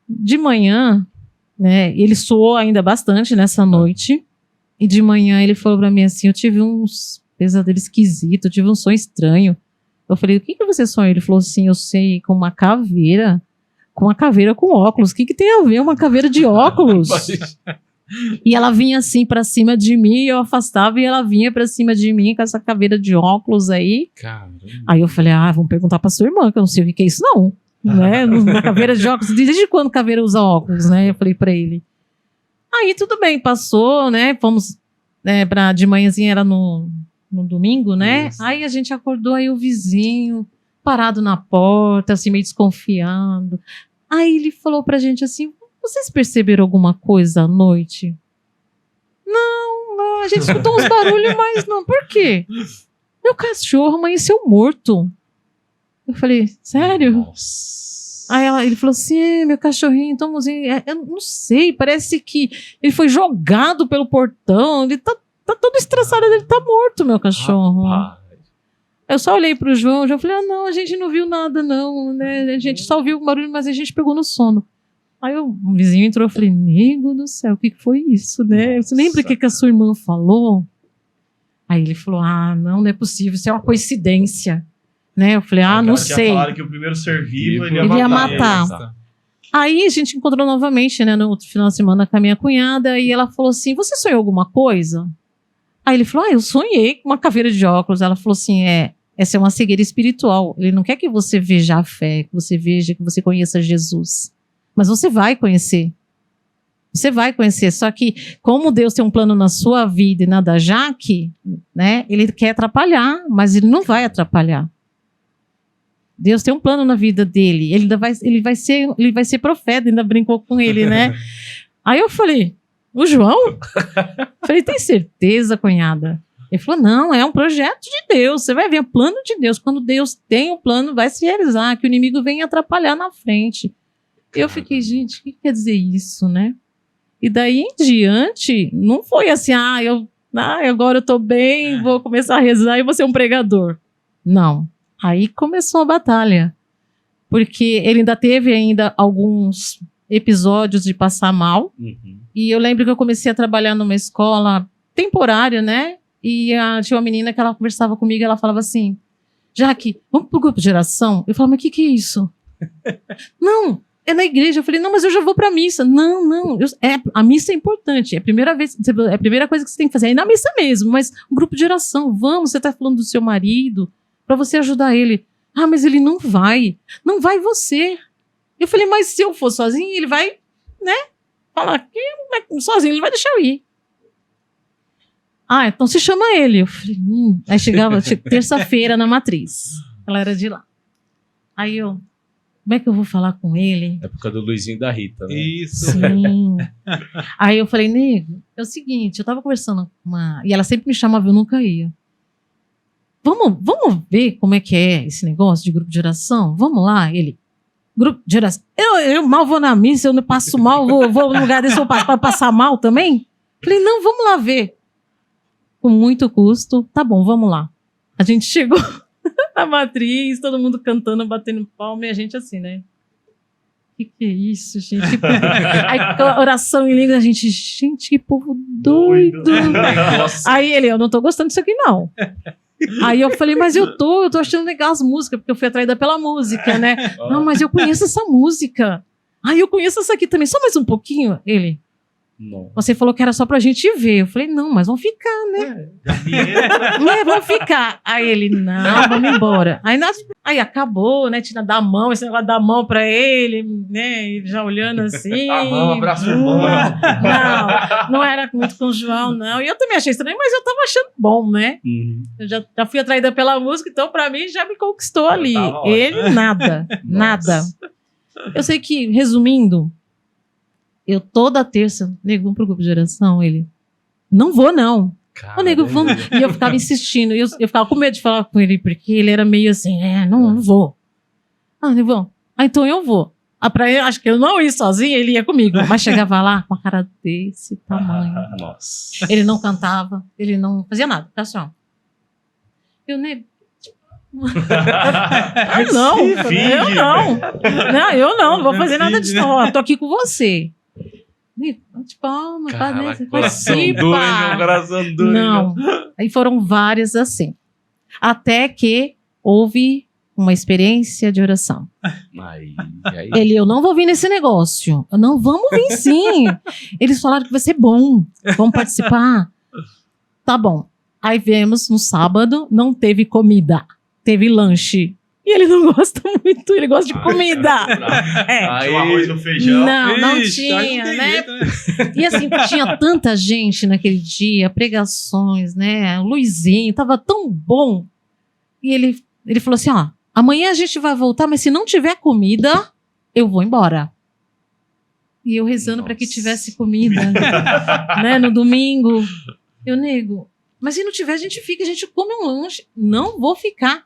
De manhã, né? Ele suou ainda bastante nessa noite. E de manhã ele falou para mim assim: eu tive uns pesadelos esquisitos, eu tive um sonho estranho. Eu falei: o que você sonhou? Ele falou assim: eu sei, com uma caveira. Com uma caveira com óculos. O que tem a ver uma caveira de óculos? E ela vinha assim pra cima de mim, eu afastava e ela vinha pra cima de mim com essa caveira de óculos aí. Caramba. Aí eu falei: vamos perguntar pra sua irmã, que eu não sei o que é isso não. Né? Uma caveira de óculos. Desde quando caveira usa óculos, né? Eu falei pra ele. Aí tudo bem, passou, né? Fomos de manhãzinha, era no domingo, né? Isso. Aí a gente acordou, aí o vizinho parado na porta, assim, meio desconfiando. Aí ele falou pra gente assim: vocês perceberam alguma coisa à noite? Não, a gente escutou uns barulhos, mas não. Por quê? Meu cachorro amanheceu morto. Eu falei: sério? Nossa. Aí ele falou assim: meu cachorrinho, Tomozinho, eu não sei, parece que ele foi jogado pelo portão, ele tá todo estressado, ele tá morto, meu cachorro. Rapaz. Eu só olhei pro João, já falei: não, a gente não viu nada não, né? A gente só ouviu o barulho, mas a gente pegou no sono. Aí o vizinho entrou, eu falei: nego do céu, o que foi isso, né? Você lembra o que a sua irmã falou? Aí ele falou: não é possível, isso é uma coincidência, né? Eu falei: não sei. Falaram que o primeiro ser vivo ele Ele ia matar. matar. Aí a gente encontrou novamente, né, no outro final de semana com a minha cunhada, e ela falou assim: você sonhou alguma coisa? Aí ele falou: eu sonhei com uma caveira de óculos. Ela falou assim: essa é uma cegueira espiritual. Ele não quer que você veja a fé, que você veja, que você conheça Jesus. Mas você vai conhecer. Você vai conhecer. Só que, como Deus tem um plano na sua vida e na da Jaque, né, ele quer atrapalhar, mas ele não vai atrapalhar. Deus tem um plano na vida dele. Ele vai ser profeta, ainda brincou com ele, né? Aí eu falei: o João? Falei: tem certeza, cunhada? Ele falou: não, é um projeto de Deus. Você vai ver, é um plano de Deus. Quando Deus tem um plano, vai se realizar, que o inimigo vem atrapalhar na frente. Eu fiquei: gente, o que quer dizer isso, né? E daí em diante, não foi assim: agora eu tô bem, vou começar a rezar e vou ser um pregador. Não. Aí começou a batalha. porque ele ainda teve alguns episódios de passar mal. Uhum. E eu lembro que eu comecei a trabalhar numa escola temporária, né? E tinha uma menina que ela conversava comigo e ela falava assim, Jaque, vamos pro grupo de oração? Eu falava, mas o que é isso? Não, é na igreja. Eu falei, não, mas eu já vou pra missa. Não, a missa é importante. É a primeira coisa que você tem que fazer. É ir na missa mesmo, mas um grupo de oração. Vamos, você tá falando do seu marido, pra você ajudar ele. Ah, mas ele não vai. Não vai você. Eu falei, mas se eu for sozinho, ele vai, né? Falar que sozinho, ele vai deixar eu ir. Ah, então se chama ele. Eu falei, Aí chegava terça-feira na matriz. Ela era de lá. Aí eu, como é que eu vou falar com ele? Época do Luizinho e da Rita, né? Isso. Sim. Aí eu falei, nego, é o seguinte, eu tava conversando com uma... E ela sempre me chamava, eu nunca ia. Vamos ver como é que é esse negócio de grupo de oração? Vamos lá, ele... Grupo de oração. Eu mal vou na missa, eu não passo mal, vou no lugar desse, para passar mal também? Falei, não, vamos lá ver. Com muito custo, tá bom, vamos lá. A gente chegou na matriz, todo mundo cantando, batendo palma, e a gente assim, né? Que é isso, gente? Aí, oração em língua, gente, que povo doido. Nossa. Aí ele, eu não tô gostando disso aqui, não. Aí eu falei, mas eu tô achando legal as músicas, porque eu fui atraída pela música, né? Não, mas eu conheço essa música. Aí eu conheço essa aqui também, só mais um pouquinho. Ele, Não. você falou que era só pra gente ver. Eu falei, não, mas vamos ficar, né? Vamos ficar. Aí ele, não, vamos embora. Aí acabou, né? Tinha dar a mão, esse negócio de dar a mão pra ele, né? Ele já olhando assim. A mão, abraço, mão. Não era muito com o João, não. E eu também achei estranho, mas eu tava achando bom, né? Uhum. Eu já fui atraída pela música, então pra mim já me conquistou ali. Tava ótimo. Ele, nada. Nada. Eu sei que, resumindo, eu toda terça, nego, vamos pro grupo de oração, ele, não vou não. Ô, nego, vamos. E eu ficava insistindo, eu ficava com medo de falar com ele, porque ele era meio assim, não vou. Ah, nego, vamos. Ah, então eu vou. Ah, pra ele, acho que eu não ia sozinha, ele ia comigo. Mas chegava lá com a cara desse tamanho. Nossa. Ele não cantava, ele não fazia nada, tá só. Eu, nego, não, eu não vou fazer nada disso, não. Ó, tô aqui com você. De palma, participa. Coração doido. Não. Aí foram várias assim. Até que houve uma experiência de oração. Aí. Ele, eu não vou vir nesse negócio. Eu, não, vamos vir sim. Eles falaram que vai ser bom. Vamos participar? Tá bom. Aí viemos no sábado, não teve comida. Teve lanche. E ele não gosta muito, ele gosta de comida. Tinha o arroz no feijão. Não Ixi, tinha, não tem né? jeito, né? E assim, tinha tanta gente naquele dia, pregações, né? Luizinho, tava tão bom. E ele falou assim, ó, amanhã a gente vai voltar, mas se não tiver comida, eu vou embora. E eu rezando para que tivesse comida, né? No domingo. Eu, nego, mas se não tiver, a gente fica, a gente come um lanche. Não vou ficar.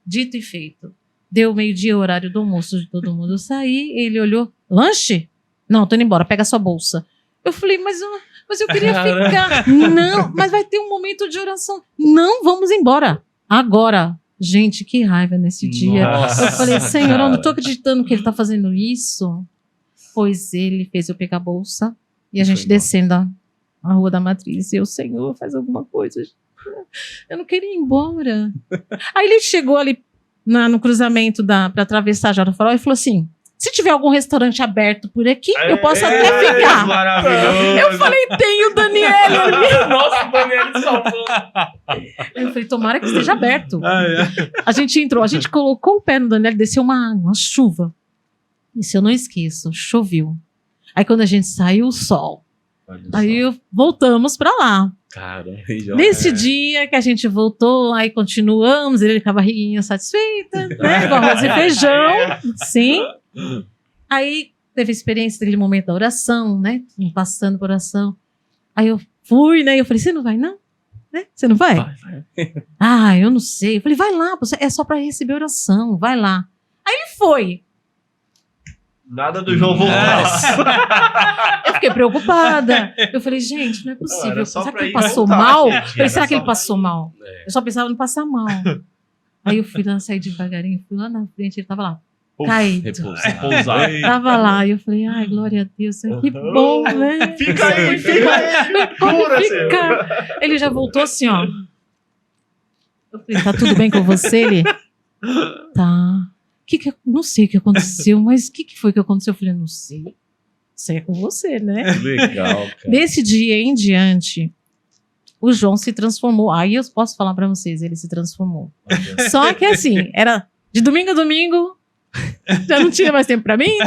Dito e feito. Deu meio-dia, o horário do almoço de todo mundo sair. Ele olhou, lanche? Não, tô indo embora, pega a sua bolsa. Eu falei, mas eu queria ficar. Não, mas vai ter um momento de oração. Não, vamos embora. Agora. Gente, que raiva nesse dia. Nossa, eu falei, Senhor, cara. eu não tô acreditando que ele tá fazendo isso. Pois ele fez eu pegar a bolsa e a gente descendo a Rua da Matriz. E eu, Senhor, faz alguma coisa. Eu não queria ir embora. Aí ele chegou ali no cruzamento pra atravessar a Farol e falou assim, se tiver algum restaurante aberto por aqui, eu posso até ficar. Maravilhoso. Eu falei, tem o Daniel ali. Nossa, o Daniel saltou. Eu falei, tomara que esteja aberto. A gente entrou, a gente colocou o pé no Daniel, desceu uma chuva. Isso eu não esqueço, choveu. Aí quando a gente saiu, o sol. Aí voltamos pra lá. Cara, Nesse dia que a gente voltou, aí continuamos, ele com a barriguinha satisfeita, né? Com arroz e feijão, sim. Aí teve a experiência daquele momento da oração, né? Passando por oração. Aí eu fui, né? Eu falei, você não vai não? Né? Você não vai? Ah, eu não sei. Eu falei, vai lá, é só pra receber oração, vai lá. Aí ele foi. Nada do João voltar. Eu fiquei preocupada. Eu falei, gente, não é possível. era só Será pra que ele ir passou voltar, mal? gente, Eu falei, era será que só ele passou mal? É. Eu só pensava em passar mal. Aí eu fui lá, saí devagarinho, fui lá na frente, ele tava lá. caído. Repousar. Tava lá, e eu falei, ai, glória a Deus, que bom, né? Fica aí, fica aí. Cura, Senhor. Fica. Ele já voltou assim, ó. Eu falei, tá tudo bem com você? Ele, tá. Não sei o que aconteceu, mas o que foi que aconteceu? Eu falei, não sei. Isso é com você, né? Legal, cara. Desse dia em diante, o João se transformou. Aí eu posso falar pra vocês, ele se transformou. Só que assim, era de domingo a domingo, já não tinha mais tempo pra mim,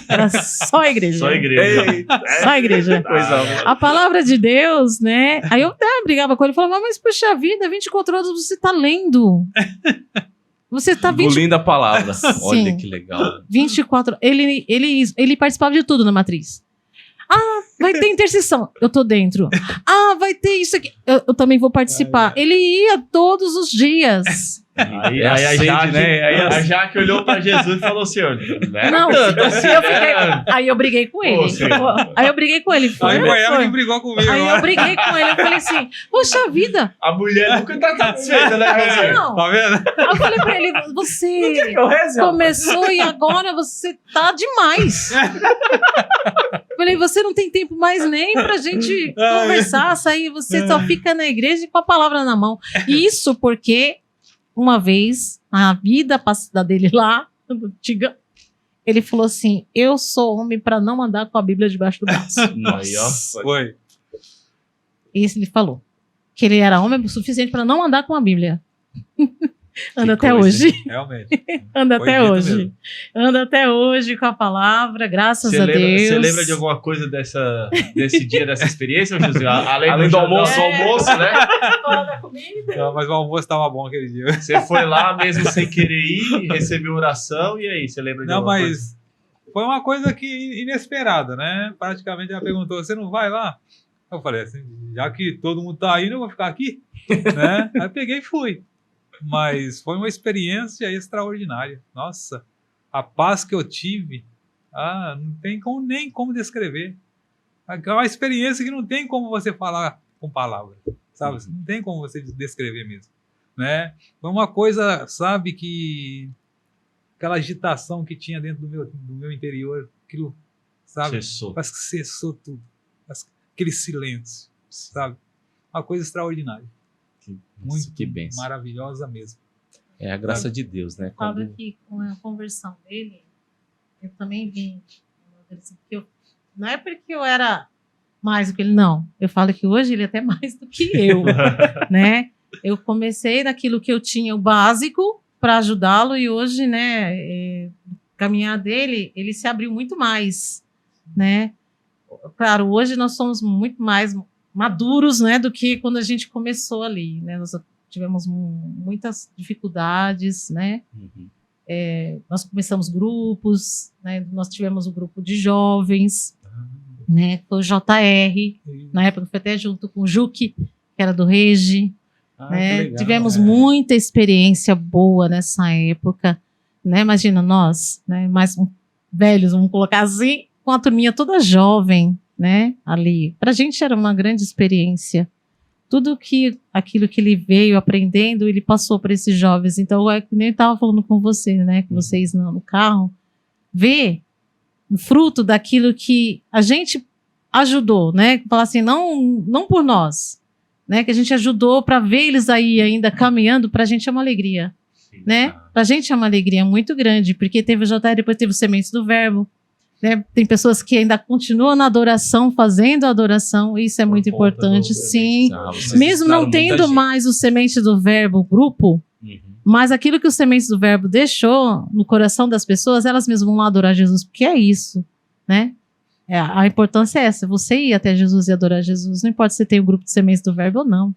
era só a igreja. Só a igreja. Só a igreja. Coisa A palavra de Deus, né? Aí eu até brigava com ele, falava, mas puxa vida, 24 horas você tá lendo. Você tá Engolindo a palavra. Sim. Olha que legal. 24. Ele participava de tudo na matriz. Ah, vai ter intercessão. Eu tô dentro. Ah, vai ter isso aqui. Eu também vou participar. Ele ia todos os dias. Aí, É a a sede, Jaque, né? Aí a Jaque olhou pra Jesus e falou, Senhor, Não, aí eu briguei com ele. Pô, senhor. Aí eu briguei com ele. Aí Foi, foi ela foi. que brigou comigo. Aí eu agora. briguei com ele. Eu falei assim, poxa vida. A mulher nunca tá satisfeita, né, Joãozinho? Não. Tá vendo? Aí eu falei pra ele, você começou e agora você tá demais. Falei, você não tem tempo mais nem pra gente conversar, sair, você só fica na igreja com a palavra na mão. Isso porque, uma vez, a vida passada dele lá, antiga, ele falou assim, eu sou homem pra não andar com a Bíblia debaixo do braço. Aí, ó. Foi. Isso ele falou. Que ele era homem o suficiente pra não andar com a Bíblia. Anda até coisa, hoje. Realmente. Anda Foi até dito hoje. mesmo. Anda até hoje com a palavra, graças a Deus. Você lembra de alguma coisa desse dia, dessa experiência, José? Além do almoço. almoço, né? Fora da comida. Não, mas o almoço tava bom aquele dia. Você foi lá mesmo sem querer ir, recebeu oração, e aí, você lembra de Não, alguma coisa? mas foi uma coisa que inesperada, né? Praticamente ela perguntou, você não vai lá? Eu falei assim, já que todo mundo tá indo, eu vou ficar aqui, né? Aí peguei e fui. Mas foi uma experiência extraordinária. Nossa, a paz que eu tive, não tem nem como descrever. É uma experiência que não tem como você falar com palavras, sabe? Não tem como você descrever mesmo, né? Foi uma coisa, sabe, que aquela agitação que tinha dentro do meu interior, aquilo, sabe? Cessou. Parece que cessou tudo. Aquele silêncio, sabe? Uma coisa extraordinária. Muito que bênção. maravilhosa mesmo. É a graça de Deus, né? Falo que com a conversão dele, eu também vi. Não é porque eu era mais do que ele, não. Eu falo que hoje ele é até mais do que eu, né? Eu comecei daquilo que eu tinha, o básico, para ajudá-lo, e hoje, né, caminhar dele, ele se abriu muito mais, né? Claro, hoje nós somos muito mais maduros, né, do que quando a gente começou ali, né? Nós tivemos muitas dificuldades, né? Uhum. Nós começamos grupos, né? Nós tivemos o grupo de jovens, né? Foi o JR, na época foi até junto com o Juque, que era do Regi, né? Que legal, Tivemos muita experiência boa nessa época, né? Imagina nós, né? Mais velhos, vamos colocar assim, com a turminha toda jovem, né? Ali, pra gente era uma grande experiência. Tudo aquilo que ele veio aprendendo, ele passou para esses jovens. Então, é que nem eu estava falando com você, né? Com vocês no carro, ver o fruto daquilo que a gente ajudou, né? Falar assim, não por nós, né? Que a gente ajudou para ver eles aí ainda caminhando, para a gente é uma alegria, né? Para a gente é uma alegria muito grande, porque teve o JR, depois teve o Sementes do Verbo, né? Tem pessoas que ainda continuam na adoração, fazendo a adoração, isso é muito importante, sim. Mesmo não tendo mais o Semente do Verbo grupo, mas aquilo que o Sementes do Verbo deixou no coração das pessoas, elas mesmas vão lá adorar Jesus, porque é isso, né? A importância é essa, você ir até Jesus e adorar Jesus, não importa se você tem o grupo de Sementes do Verbo ou não,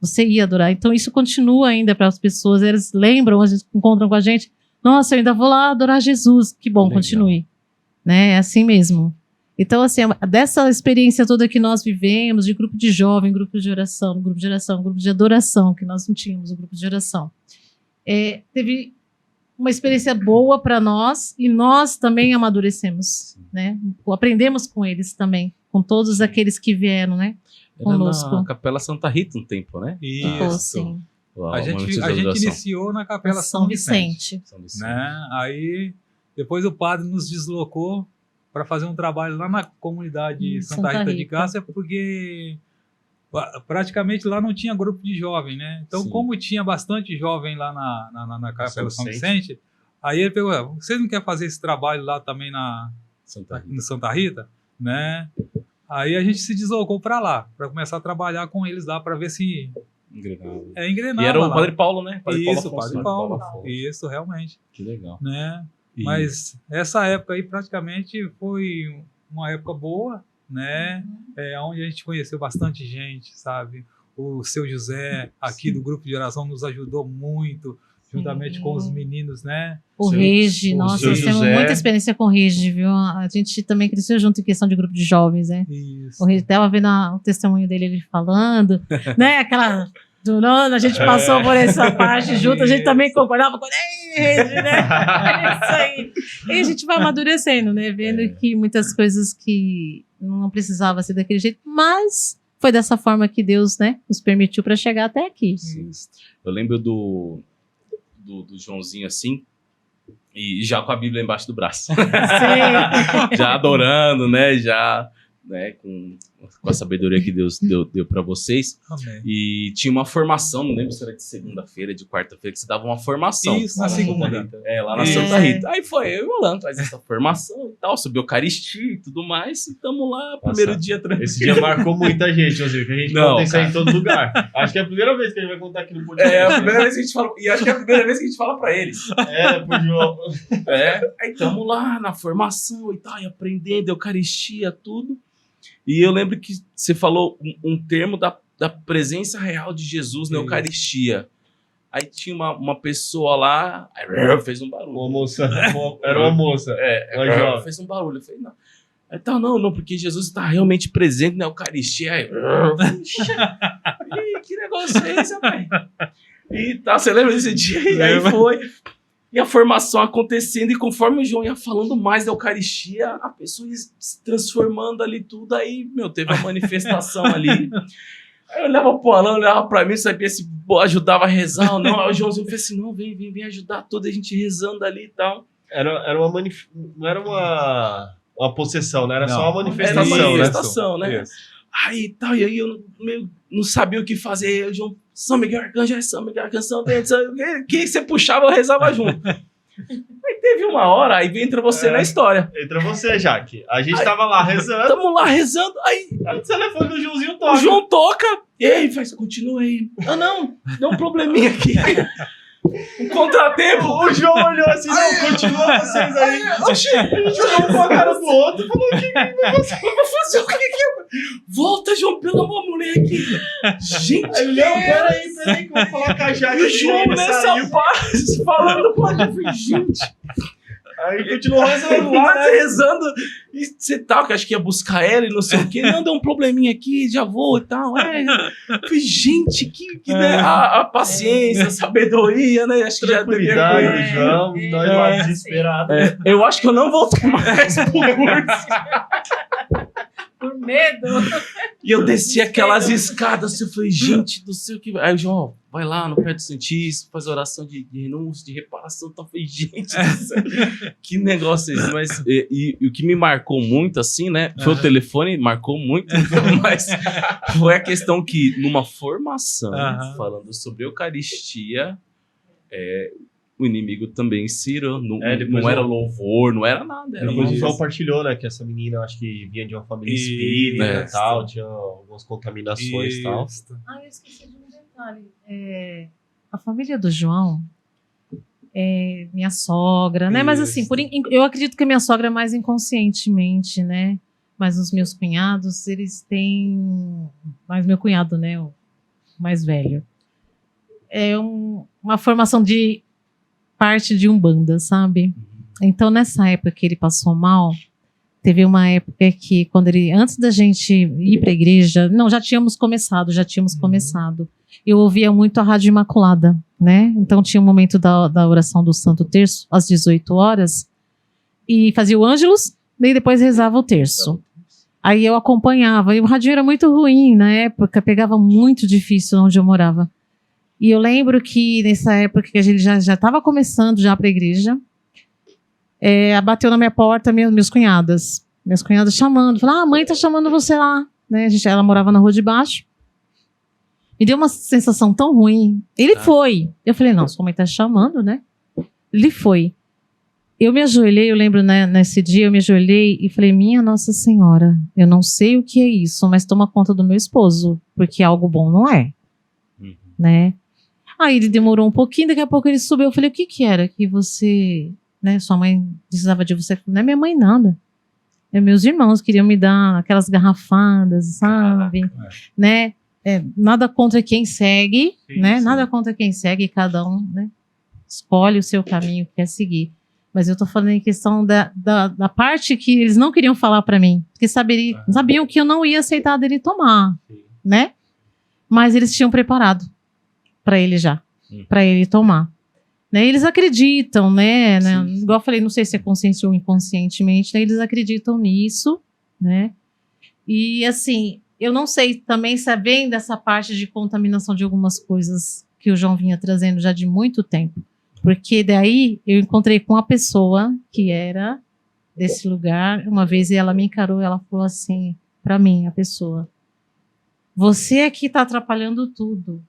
você ia adorar. Então isso continua ainda para as pessoas, eles lembram, às vezes encontram com a gente, nossa, eu ainda vou lá adorar Jesus, que bom, legal. Continue. Né? É assim mesmo. Então, assim, dessa experiência toda que nós vivemos, de grupo de jovem, grupo de oração, grupo de oração, grupo de adoração, que nós não tínhamos o grupo de oração, teve uma experiência boa para nós e nós também amadurecemos, né? Aprendemos com eles também, com todos aqueles que vieram, né? Conosco. Na Capela Santa Rita um tempo, né? Isso. Sim. A gente iniciou na Capela São Vicente. Né? Aí Depois o padre nos deslocou para fazer um trabalho lá na comunidade Santa Rita de Cássia, porque praticamente lá não tinha grupo de jovem, né? Então, Sim. como tinha bastante jovem lá na Capela São Vicente, aí ele pegou, vocês não querem fazer esse trabalho lá também no Santa Rita, né? Aí a gente se deslocou para lá, para começar a trabalhar com eles lá, para ver se engrenava. E era o lá. Padre Paulo, né? Isso, Afonso, Padre Paulo. Isso, realmente. Que legal. Né? E- Mas essa época aí praticamente foi uma época boa, né? Onde a gente conheceu bastante gente, sabe? O seu José, aqui do grupo de oração, nos ajudou muito, juntamente com os meninos, né? O Seu- Regi, o nossa, seu nós temos José. muita experiência com o Regi, viu? A gente também cresceu junto em questão de grupo de jovens, né? Isso. O Regi, tava vendo o testemunho dele, ele falando, né? Aquela durona, a gente passou por essa parte junto, a gente também concordava com ele, Regi, né? É isso aí. E a gente vai amadurecendo, né? Vendo que muitas coisas que não precisava ser daquele jeito, mas foi dessa forma que Deus, né, nos permitiu para chegar até aqui. Isso. Eu lembro do Joãozinho assim, e já com a Bíblia embaixo do braço. Sim. Já adorando, né? Já, né? Com a sabedoria que Deus deu para vocês. Amém. E tinha uma formação, não lembro se era de segunda-feira, de quarta-feira, que se dava uma formação. Isso, na Lá segunda. Santa Rita. Lá na Isso. Santa Rita. Aí foi eu e o Alan, faz essa formação e tal, sobre Eucaristia e tudo mais. E tamo lá, primeiro Nossa, dia tranquilo. Esse dia marcou muita gente, José, que a gente Não, conta isso aí cara. em todo lugar. Acho que é a primeira vez que a gente vai contar aqui no podcast. É a primeira vez que a gente fala, e acho que é a primeira vez que a gente fala pra eles. Pro João. Aí tamo lá na formação e tal, e aprendendo Eucaristia, tudo. E eu lembro que você falou um termo da presença real de Jesus na Isso. Eucaristia. Aí tinha uma pessoa lá, aí fez um barulho. Uma moça, era uma moça. Uma jovem. Fez um barulho. Eu falei, não. Aí tá, não, porque Jesus está realmente presente na Eucaristia. Aí, Ih, que negócio é esse, rapaz? E tá, você lembra desse dia? E aí foi. E a formação acontecendo, e conforme o João ia falando mais da Eucaristia, a pessoa ia se transformando ali tudo. Aí, teve a manifestação ali. Aí eu olhava pro Alan, olhava pra mim, sabia se ajudava a rezar ou não. Aí o Joãozinho fez assim, não, vem ajudar toda a gente rezando ali e tal. Não era uma possessão, né? Era só uma Era manifestação, uma né? manifestação, né? Isso. Aí tal, e aí eu não sabia o que fazer. Aí o João, São Miguel Arcanjo, São Bento, que você puxava, eu rezava junto. Aí teve uma hora, aí entra você na história. Entra você, Jaque. A gente tava lá rezando, Tamo lá rezando, aí o telefone do Joãozinho o toca. João toca, e aí faz, continua aí. Não, deu um probleminha aqui. Um contratempo. O João olhou assim, não, continua vocês aí. Oxi, A gente olhou um pra cara do outro e falou, eu vou fazer o que que volta, João, pelo amor, moleque. Gente, aí, não, peraí, que eu vou falar com a Jaque. E o João Ele nessa saiu. paz, falando com a gente, gente. Aí continuou rezando Lá lá, né? rezando, e você tal, que acho que ia buscar ela e não sei o quê. Não, deu um probleminha aqui, já vou e tal. Falei, gente, que né, a paciência, a sabedoria, né? Acho que já devia Tranquilidade conhecer. do João, nós lá desesperados. Eu acho que eu não voltei mais pro curso. Por medo. E eu desci aquelas escadas, assim, eu falei, gente do céu, que... Aí o João, vai lá no pé do Santíssimo, faz oração de renúncia, de reparação, então eu falei, gente do céu, que negócio é esse? Mas, e o que me marcou muito, assim, né, foi o telefone, marcou muito, mas foi a questão que, numa formação, falando sobre Eucaristia, o inimigo também inseriu, não era louvor, não era nada. Era Depois o uma- João partilhou, né, que essa menina, eu acho que vinha de uma família espírita e Isso. tal, tinha algumas contaminações e tal. Isso. Eu esqueci de um detalhe. A família do João é minha sogra, né? Mas assim, eu acredito que a minha sogra é mais inconscientemente, né? Mas os meus cunhados, eles têm... Mas meu cunhado, né? O mais velho. É uma formação de parte de Umbanda, sabe? Então, nessa época que ele passou mal, teve uma época que, quando antes da gente ir para a igreja, já tínhamos começado. Eu ouvia muito a Rádio Imaculada, né? Então, tinha um momento da oração do Santo Terço, às 18 horas, e fazia o Ângelus, e depois rezava o terço. Aí eu acompanhava, e o rádio era muito ruim na época, pegava muito difícil onde eu morava. E eu lembro que nessa época que a gente já estava começando já para a igreja, bateu na minha porta minhas cunhadas chamando, falaram, a mãe tá chamando você lá, né? Ela morava na rua de baixo. Me deu uma sensação tão ruim. Ele foi. Eu falei, não, sua mãe tá chamando, né? Ele foi. Eu me ajoelhei, eu lembro, né, nesse dia, eu me ajoelhei e falei, minha Nossa Senhora, eu não sei o que é isso, mas toma conta do meu esposo, porque algo bom não é, né? Aí ele demorou um pouquinho, daqui a pouco ele subiu, eu falei, o que que era que você, né, sua mãe precisava de você? Não é minha mãe nada, meus irmãos queriam me dar aquelas garrafadas, sabe, né? Nada contra quem segue, Sim, né? sim. Nada contra quem segue, cada um, né, escolhe o seu caminho que quer seguir. Mas eu tô falando em questão da parte que eles não queriam falar para mim, porque sabiam que eu não ia aceitar dele tomar, né? Mas eles tinham preparado para ele já, para ele tomar. Né? Eles acreditam, né? Igual eu falei, não sei se é consciente ou inconscientemente, né? Eles acreditam nisso, né? E assim, eu não sei também se vem dessa parte de contaminação de algumas coisas que o João vinha trazendo já de muito tempo. Porque daí eu encontrei com uma pessoa que era desse lugar, uma vez, e ela me encarou, ela falou assim, pra mim, a pessoa, você aqui tá atrapalhando tudo.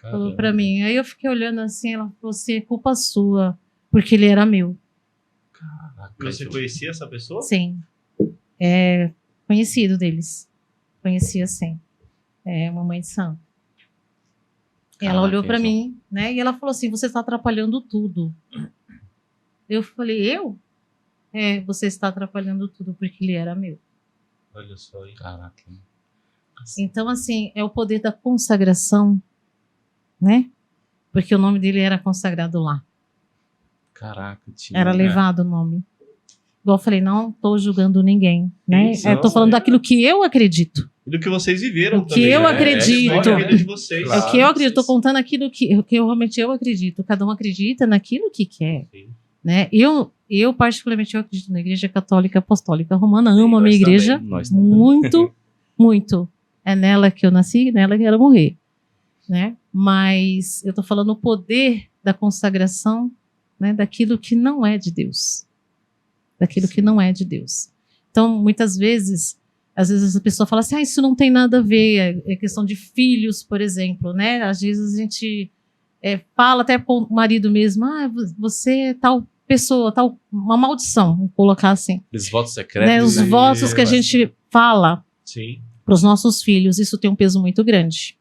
Falou pra mim. Aí eu fiquei olhando assim, ela falou assim, é culpa sua, porque ele era meu. Você conhecia essa pessoa? Sim. É conhecido deles. Conhecia, sim. É uma mãe de santo. Ela olhou pra mim, né? E ela falou assim, você está atrapalhando tudo. Eu falei, eu? Você está atrapalhando tudo porque ele era meu. Olha só, hein? Caraca. Então, assim, é o poder da consagração, né? Porque o nome dele era consagrado lá. Caraca, tio. Era levado o nome. Igual eu falei, não estou julgando ninguém, né? Isso, Estou falando daquilo que eu acredito. E do que vocês viveram Do que também. eu né? acredito. É a vida de vocês. É o que eu acredito. Estou contando aquilo que realmente eu acredito. Cada um acredita naquilo que quer. Sim. Né? Eu particularmente, eu acredito na Igreja Católica Apostólica Romana. Amo a minha nós igreja Nós também. muito, muito. É nela que eu nasci, nela que eu quero morrer. Né? Mas eu estou falando o poder da consagração, né? Daquilo que não é de Deus. Daquilo que não é de Deus. Então, muitas vezes, às vezes a pessoa fala assim, isso não tem nada a ver, é questão de filhos, por exemplo, né? Às vezes a gente fala até com o marido mesmo, você é tal pessoa, tal, uma maldição, vamos colocar assim. Os votos secretos. Né? Os votos que a gente fala para os nossos filhos, isso tem um peso muito grande.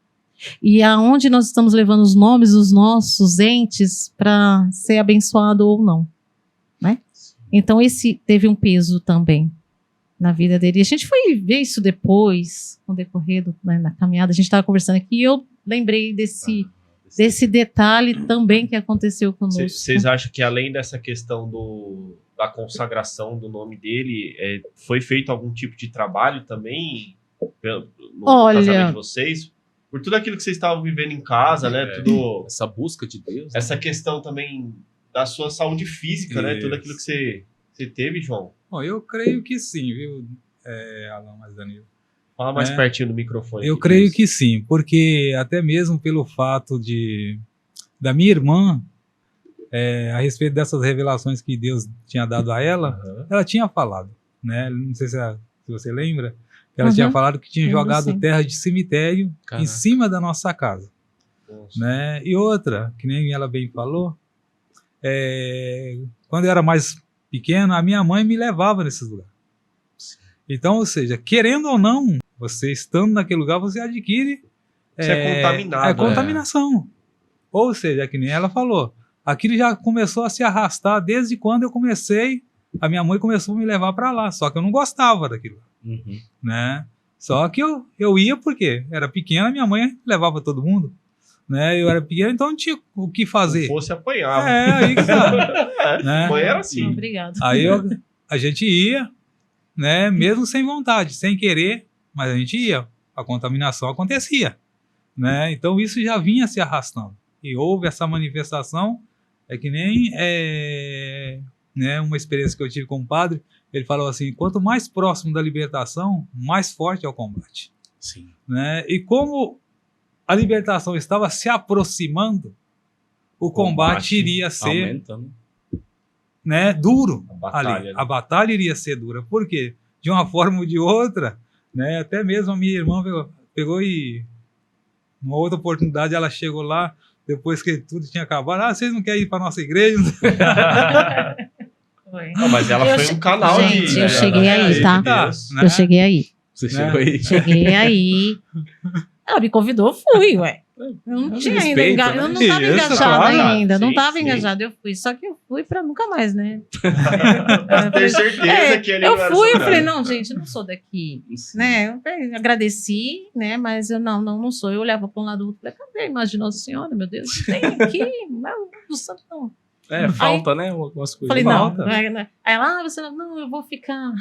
E aonde nós estamos levando os nomes dos nossos entes para ser abençoado ou não, né? Então esse teve um peso também na vida dele. E a gente foi ver isso depois, no decorrer na caminhada, a gente estava conversando aqui e eu lembrei desse detalhe também que aconteceu conosco. Vocês acham que além dessa questão da consagração do nome dele, foi feito algum tipo de trabalho também no casamento de vocês? Por tudo aquilo que vocês estavam vivendo em casa, né? Essa busca de Deus. Essa questão também da sua saúde física, né? Tudo aquilo que você teve, João. Bom, eu creio que sim, viu, Alan, mas Danilo. Fala mais pertinho do microfone. Eu creio que sim, porque até mesmo pelo fato da minha irmã, a respeito dessas revelações que Deus tinha dado a ela, ela tinha falado, né? Não sei se você lembra, que ela tinha falado que tinha jogado terra de cemitério em cima da nossa casa. Né? E outra, que nem ela bem falou, quando eu era mais pequeno, a minha mãe me levava nesses lugares. Então, ou seja, querendo ou não, você estando naquele lugar, você adquire... Você é contaminado. É contaminação. Ou seja, que nem ela falou, aquilo já começou a se arrastar desde quando eu comecei, a minha mãe começou a me levar para lá, só que eu não gostava daquilo. Né? Só que eu ia porque era pequena, minha mãe levava todo mundo. Né? Eu era pequeno, então não tinha o que fazer. Se fosse, apanhava. Aí que tá. Né? Mãe era assim. Obrigado. Aí a gente ia, né? Mesmo sem vontade, sem querer, mas a gente ia. A contaminação acontecia. Né? Então isso já vinha se arrastando. E houve essa manifestação, que nem né, uma experiência que eu tive com o padre, ele falou assim, quanto mais próximo da libertação, mais forte é o combate. Sim. Né? E como a libertação estava se aproximando, o combate iria ser né, duro A batalha, ali. né? A batalha iria ser dura. Por quê? De uma forma ou de outra, né, até mesmo a minha irmã pegou e, numa outra oportunidade, ela chegou lá, depois que tudo tinha acabado, vocês não querem ir para nossa igreja? Foi. Não, mas ela foi um canal de... Gente, eu cheguei aí, tá? Deus. Né? Eu cheguei aí. Você Né? chegou aí? Cheguei aí. Ela me convidou, fui, ué. Eu não Mas tinha ainda respeita, eu não né? estava Isso, engajada claro. ainda, não Sim, estava sim. engajada, eu fui. Só que eu fui para nunca mais, né? Tenho certeza que ele eu não era fui, eu seu falei, cara. não, gente, eu não sou daqui, né? Eu agradeci, né? Mas eu não sou. Eu olhava para um lado do outro, falei, cadê a imagem de Nossa Senhora, meu Deus? Tem aqui, não, do santo não. É, falta, né? Algumas coisas. Falei, Falta. não. Aí ela, você não, eu vou ficar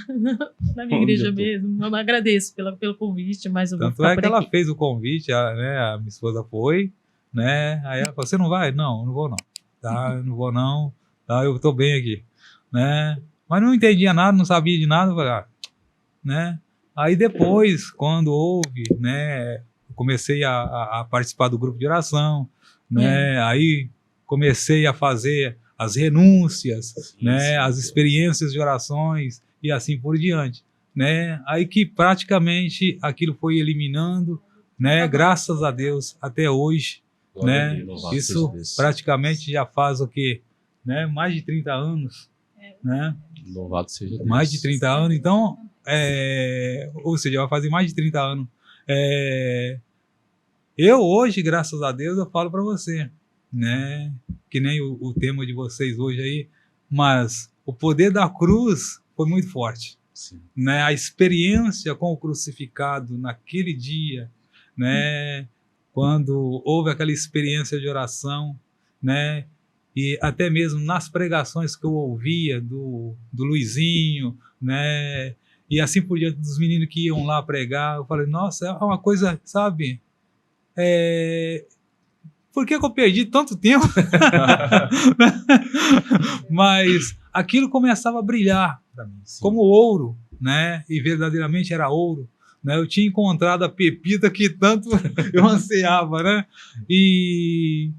na minha Onde igreja eu tô? mesmo. Eu agradeço pelo convite, mas eu vou Tanto ficar é por que ela aqui. fez o convite, a minha esposa foi, né? Aí ela falou, você não vai? Não, eu não vou não. Tá, eu não vou não. Tá, eu tô bem aqui, né? Mas não entendia nada, não sabia de nada, eu falei, né? Aí depois, quando houve, né? Eu comecei a participar do grupo de oração, né? Aí comecei a fazer as renúncias, né? As experiências de orações e assim por diante, né? Aí que praticamente aquilo foi eliminando, né? Graças a Deus até hoje, Glória a né? Deus. Louvado Isso seja Deus. praticamente já faz o quê? Né? Mais de 30 anos, né? Louvado seja Deus. Mais de 30 anos, então, ou seja, vai fazer mais de 30 anos. Eu hoje, graças a Deus, eu falo para você, né? Que nem o tema de vocês hoje aí, mas o poder da cruz foi muito forte, Sim. né? A experiência com o crucificado naquele dia, né? Quando houve aquela experiência de oração, né? E até mesmo nas pregações que eu ouvia do Luizinho, né? E assim por diante dos meninos que iam lá pregar, eu falei, nossa, é uma coisa, sabe? Por que eu perdi tanto tempo? Mas aquilo começava a brilhar para mim, Sim. como ouro, né? E verdadeiramente era ouro. Né? Eu tinha encontrado a pepita que tanto eu ansiava, né? E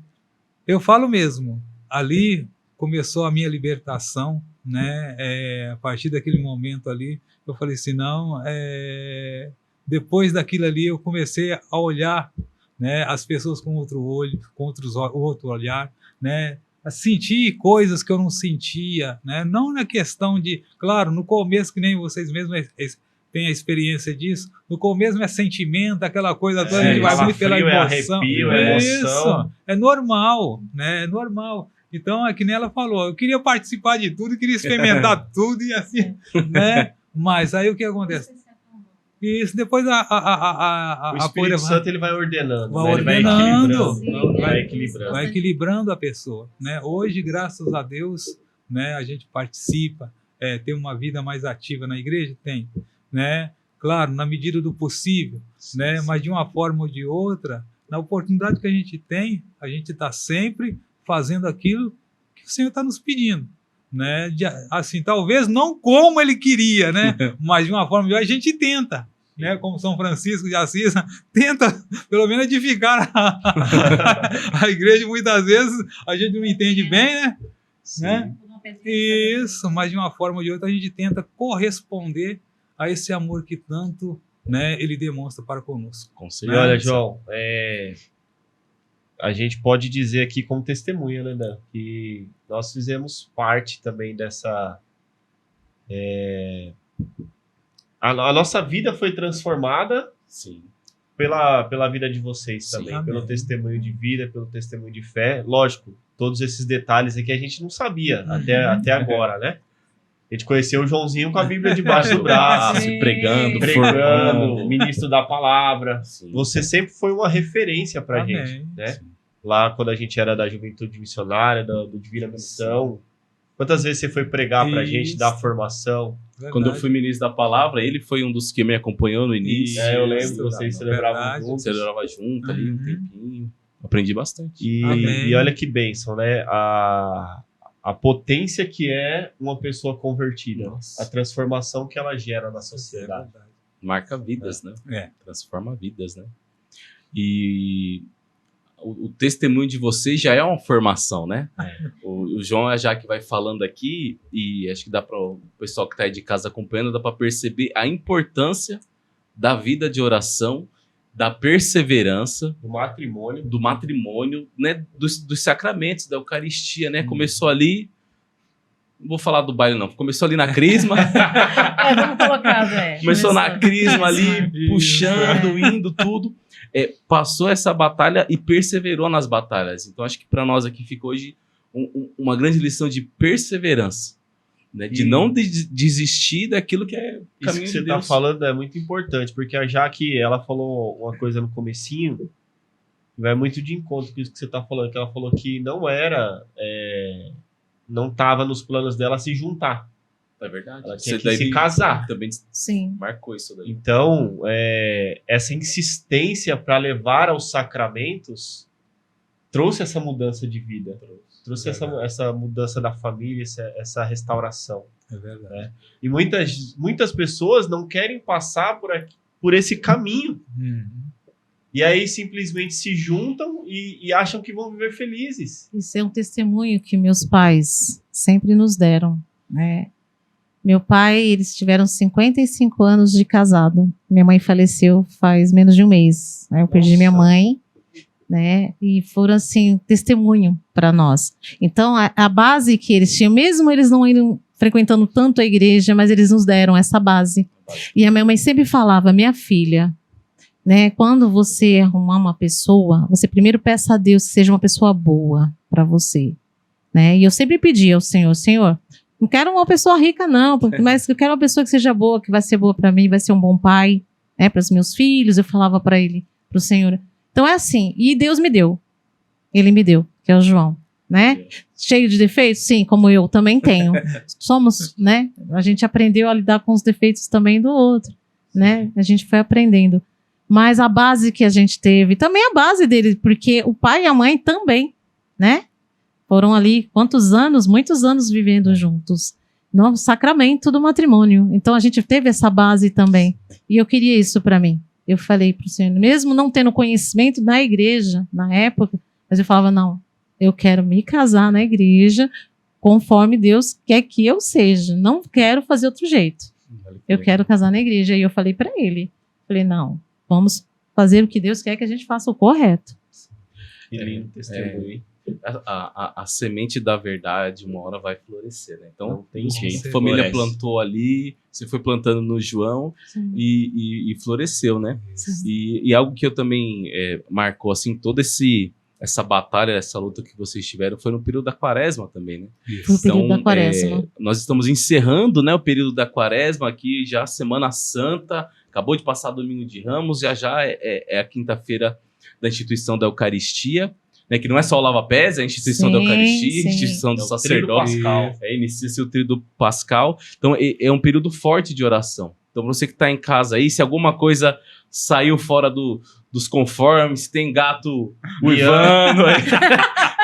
eu falo mesmo, ali começou a minha libertação, né? A partir daquele momento ali, eu falei assim, não, depois daquilo ali eu comecei a olhar, né, as pessoas com outro olho, com outro olhar, né? A sentir coisas que eu não sentia, né? Não na questão de, claro, no começo, que nem vocês mesmos têm a experiência disso, no começo é sentimento, aquela coisa toda, a gente vai muito pela emoção. Arrepio, emoção. Isso, é normal, né? É normal. Então, é que nem ela falou, eu queria participar de tudo, queria experimentar tudo e assim, né? Mas aí o que acontece? Isso, depois O a Espírito poeira Santo ele vai ordenando, vai né? Ele vai ordenando. equilibrando, vai Sim, equilibrando. vai equilibrando a pessoa, né? Hoje, graças a Deus, né, a gente participa, tem uma vida mais ativa na igreja, tem, né? Claro, na medida do possível, né? Mas de uma forma ou de outra, na oportunidade que a gente tem, a gente está sempre fazendo aquilo que o Senhor está nos pedindo, né? Assim, talvez não como Ele queria, né? Mas de uma forma ou de outra a gente tenta. Né, como São Francisco de Assis, tenta pelo menos edificar a igreja. Muitas vezes a gente não entende bem, né? Né? Isso, mas de uma forma ou de outra a gente tenta corresponder a esse amor que tanto, né, ele demonstra para conosco. Com E certeza. olha, João, a gente pode dizer aqui como testemunha, né, Dan, que nós fizemos parte também dessa... A nossa vida foi transformada Sim. pela vida de vocês Sim, também, amém. pelo testemunho de vida, pelo testemunho de fé. Lógico, todos esses detalhes aqui a gente não sabia até agora, né? A gente conheceu o Joãozinho com a Bíblia debaixo do braço, Se pregando, pregando, formando. ministro da palavra. Sim. Você sempre foi uma referência pra Amém. gente, né? Sim. Lá quando a gente era da Juventude Missionária, do Divina Missão. Quantas vezes você foi pregar pra gente, Isso. dar formação? Quando eu fui ministro da palavra, ele foi um dos que me acompanhou no início. Eu lembro, Isso, vocês verdade. celebravam juntos. Celebrava junto ali um Uhum. tempinho. Aprendi bastante. Amém. E olha que bênção, né? A potência que é uma pessoa convertida. Nossa. A transformação que ela gera na Isso é sociedade. Marca vidas, né? É. Transforma vidas, né? E o testemunho de vocês já é uma formação, né? O João e a Jaque vai falando aqui, e acho que dá para o pessoal que está aí de casa acompanhando, dá para perceber a importância da vida de oração, da perseverança, do matrimônio, né? Dos sacramentos, da Eucaristia, né? Começou ali, não vou falar do baile não, começou ali na crisma. Vamos colocar, né? Começou na crisma ali, puxando, indo, tudo. Passou essa batalha e perseverou nas batalhas. Então, acho que para nós aqui fica hoje uma grande lição de perseverança, né? De não desistir daquilo que é o caminho Isso que você de Deus. tá falando é muito importante, porque a Jaque, ela falou uma coisa no comecinho, vai muito de encontro com isso que você tá falando, que ela falou que não tava nos planos dela se juntar. É verdade. Ela tinha Você que se casar. Também Sim. marcou isso daí. Então, essa insistência para levar aos sacramentos trouxe essa mudança de vida. Trouxe essa mudança da família, essa restauração. É verdade. E muitas pessoas não querem passar por esse caminho. E aí simplesmente se juntam e acham que vão viver felizes. Isso é um testemunho que meus pais sempre nos deram, né? Meu pai, eles tiveram 55 anos de casado. Minha mãe faleceu faz menos de um mês, né? Eu perdi minha mãe, né? E foram, assim, testemunho para nós. Então, a base que eles tinham, mesmo eles não iam frequentando tanto a igreja, mas eles nos deram essa base. E a minha mãe sempre falava, minha filha, né? Quando você arrumar uma pessoa, você primeiro peça a Deus que seja uma pessoa boa para você, né? E eu sempre pedi ao Senhor, Senhor, não quero uma pessoa rica não, mas eu quero uma pessoa que seja boa, que vai ser boa para mim, vai ser um bom pai, né? Para os meus filhos, eu falava para ele, para o Senhor. Então é assim, e Deus me deu. Ele me deu, que é o João, né? Cheio de defeitos? Sim, como eu também tenho. Somos, né? A gente aprendeu a lidar com os defeitos também do outro, né? A gente foi aprendendo. Mas a base que a gente teve, também a base dele, porque o pai e a mãe também, né? Foram ali, quantos anos? Muitos anos vivendo juntos. No sacramento do matrimônio. Então a gente teve essa base também. E eu queria isso para mim. Eu falei para o Senhor, mesmo não tendo conhecimento na igreja, na época, mas eu falava, não, eu quero me casar na igreja conforme Deus quer que eu seja. Não quero fazer outro jeito. Eu quero casar na igreja. E eu falei para ele, falei, não, vamos fazer o que Deus quer que a gente faça o correto. Que lindo testemunho, hein? A semente da verdade uma hora vai florescer, né? Então, Não tem jeito. a família Floresce. plantou ali, você foi plantando no João e floresceu, né? E algo que eu também marcou, assim, toda essa batalha, essa luta que vocês tiveram foi no período da quaresma também, né? Foi o período da quaresma. Nós estamos encerrando, né, o período da quaresma aqui, já Semana Santa, acabou de passar Domingo de Ramos, já é a quinta-feira da instituição da Eucaristia, né, que não é só o lava-pés, é a instituição da Eucaristia, a instituição do sacerdócio, inicia-se o tríduo pascal. Então é um período forte de oração. Então você que está em casa aí, se alguma coisa saiu fora dos conformes, se tem gato uivando,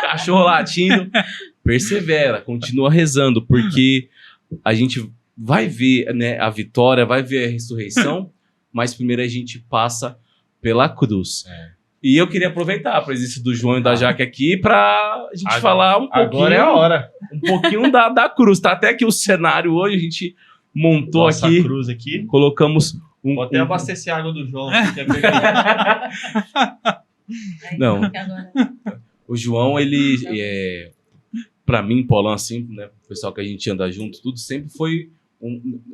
cachorro latindo, persevera, continua rezando, porque a gente vai ver, né, a vitória, vai ver a ressurreição, mas primeiro a gente passa pela cruz. E eu queria aproveitar a presença do João e da Jaque aqui para a gente falar um pouquinho. Agora é a hora. Um pouquinho da cruz. Tá até aqui o cenário hoje, a gente montou Nossa aqui, cruz aqui. colocamos um. Vou até abastecer a água do João. Que Não. O João, ele para mim, Paulão, assim, né, o pessoal que a gente anda junto, tudo sempre foi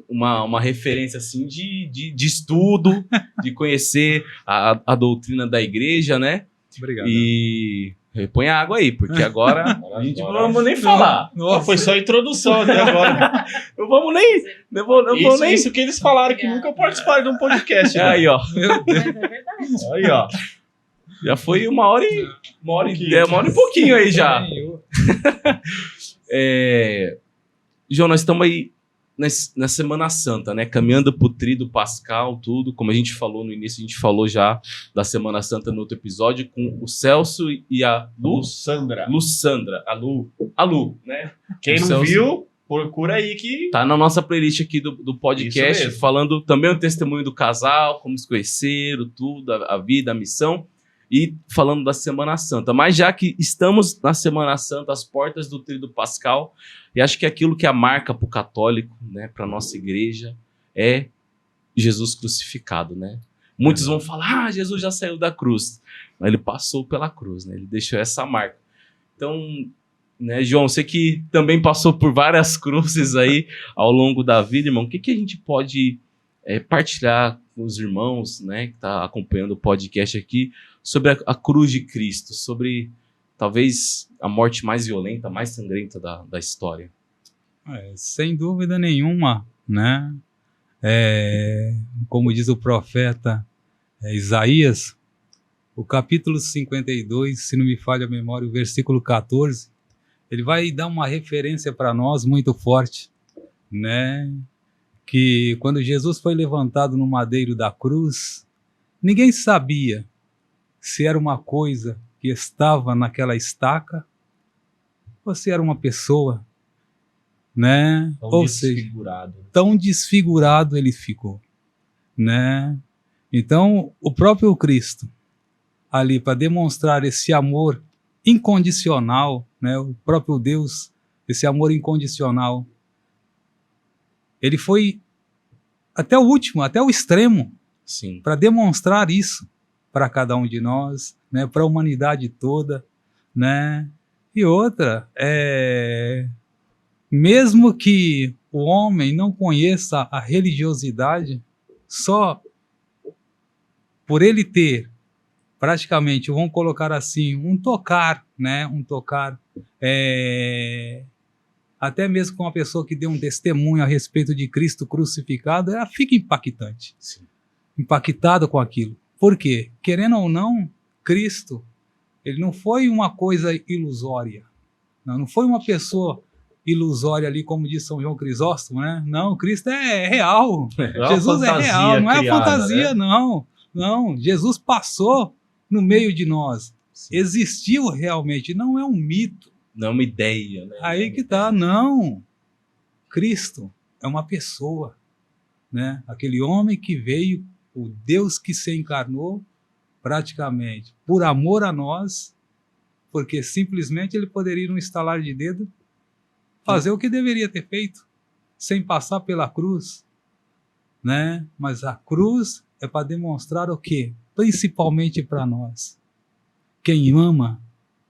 uma referência assim de estudo, de conhecer a doutrina da igreja, né? Obrigado. E põe a água aí, porque agora a gente não vamos nem falar. Nossa. Foi só a introdução até agora. Não vamos nem. Não vou nem. Isso que eles falaram, que nunca participaram de um podcast. Né? Aí, ó. Meu Deus. Mas é verdade. Aí, ó. Já foi uma hora e pouquinho aí já. João, nós estamos aí na Semana Santa, né? Caminhando pro Tríduo Pascal, tudo. Como a gente falou no início, a gente falou já da Semana Santa no outro episódio com o Celso e a Lussandra. A Lu, né? Quem O não Celso viu, procura aí que... tá na nossa playlist aqui do podcast, Isso mesmo. falando também o testemunho do casal, como se conheceram, tudo, a vida, a missão. e falando da Semana Santa. Mas já que estamos na Semana Santa, às portas do Tríduo Pascal, e acho que aquilo que é a marca para o católico, né, para a nossa igreja, é Jesus crucificado, né? Muitos vão falar, Jesus já saiu da cruz. Mas ele passou pela cruz, né? Ele deixou essa marca. Então, né, João, você que também passou por várias cruzes aí ao longo da vida, irmão, o que a gente pode partilhar com os irmãos, né, que tá acompanhando o podcast aqui, sobre a cruz de Cristo, sobre talvez a morte mais violenta, mais sangrenta da história? Sem dúvida nenhuma, né? Como diz o profeta Isaías, o capítulo 52, se não me falha a memória, o versículo 14, ele vai dar uma referência para nós muito forte, né? Que quando Jesus foi levantado no madeiro da cruz, ninguém sabia se era uma coisa que estava naquela estaca ou se era uma pessoa, né? Ou seja, tão desfigurado ele ficou, né? Então, o próprio Cristo, ali para demonstrar esse amor incondicional, né? O próprio Deus, esse amor incondicional, ele foi até o último, até o extremo, para demonstrar isso para cada um de nós, né? Para a humanidade toda, né? E outra, mesmo que o homem não conheça a religiosidade, só por ele ter praticamente, vamos colocar assim, um tocar, né? Um tocar, até mesmo com uma pessoa que deu um testemunho a respeito de Cristo crucificado, ela fica impactante, impactada com aquilo. Por quê? Querendo ou não, Cristo, ele não foi uma coisa ilusória, não foi uma pessoa ilusória ali, como diz São João Crisóstomo, né? Não, Cristo é real, Jesus é real, não é fantasia, né? Não, Jesus passou no meio de nós, existiu realmente, não é um mito. Não é uma ideia, né? Aí que tá, não. Cristo é uma pessoa, né? Aquele homem que veio, o Deus que se encarnou praticamente por amor a nós, porque simplesmente ele poderia, num estalar de dedo, fazer o que deveria ter feito, sem passar pela cruz, né? Mas a cruz é para demonstrar o quê? Principalmente para nós. Quem ama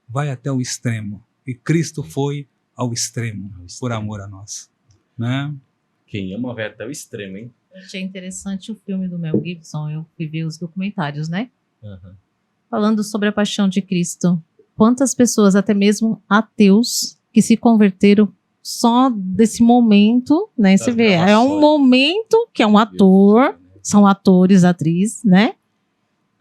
vai até o extremo. E Cristo foi ao extremo, por amor a nós, né? Quem ama vai até o extremo, hein? Eu achei interessante o filme do Mel Gibson, eu fui ver os documentários, né? Falando sobre a paixão de Cristo. Quantas pessoas, até mesmo ateus, que se converteram só desse momento, né? Você vê, é um momento que é um ator, são atores, atrizes, né?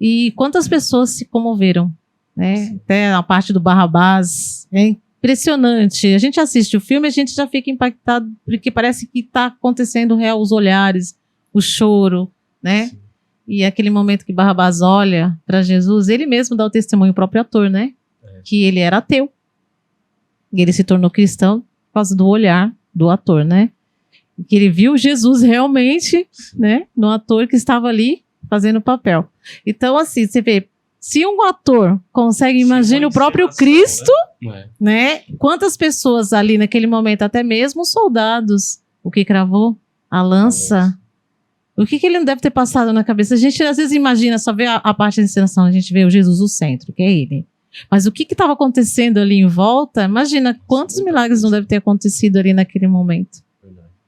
E quantas pessoas se comoveram, né? Até a parte do Barrabás, é impressionante. A gente assiste o filme, a gente já fica impactado, porque parece que está acontecendo real, os olhares, o choro, né? Sim. E aquele momento que Barrabás olha para Jesus, ele mesmo dá o testemunho, o próprio ator, né? Que ele era ateu. E ele se tornou cristão por causa do olhar do ator, né? E que ele viu Jesus realmente, né? No ator que estava ali fazendo o papel. Então, assim, você vê, se um ator consegue, imagine o próprio Cristo, né? Quantas pessoas ali naquele momento, até mesmo os soldados, o que cravou? A lança. O que ele não deve ter passado na cabeça? A gente às vezes imagina, só vê a parte da encenação, a gente vê o Jesus no centro, que é ele. Mas o que estava acontecendo ali em volta, imagina quantos milagres não devem ter acontecido ali naquele momento.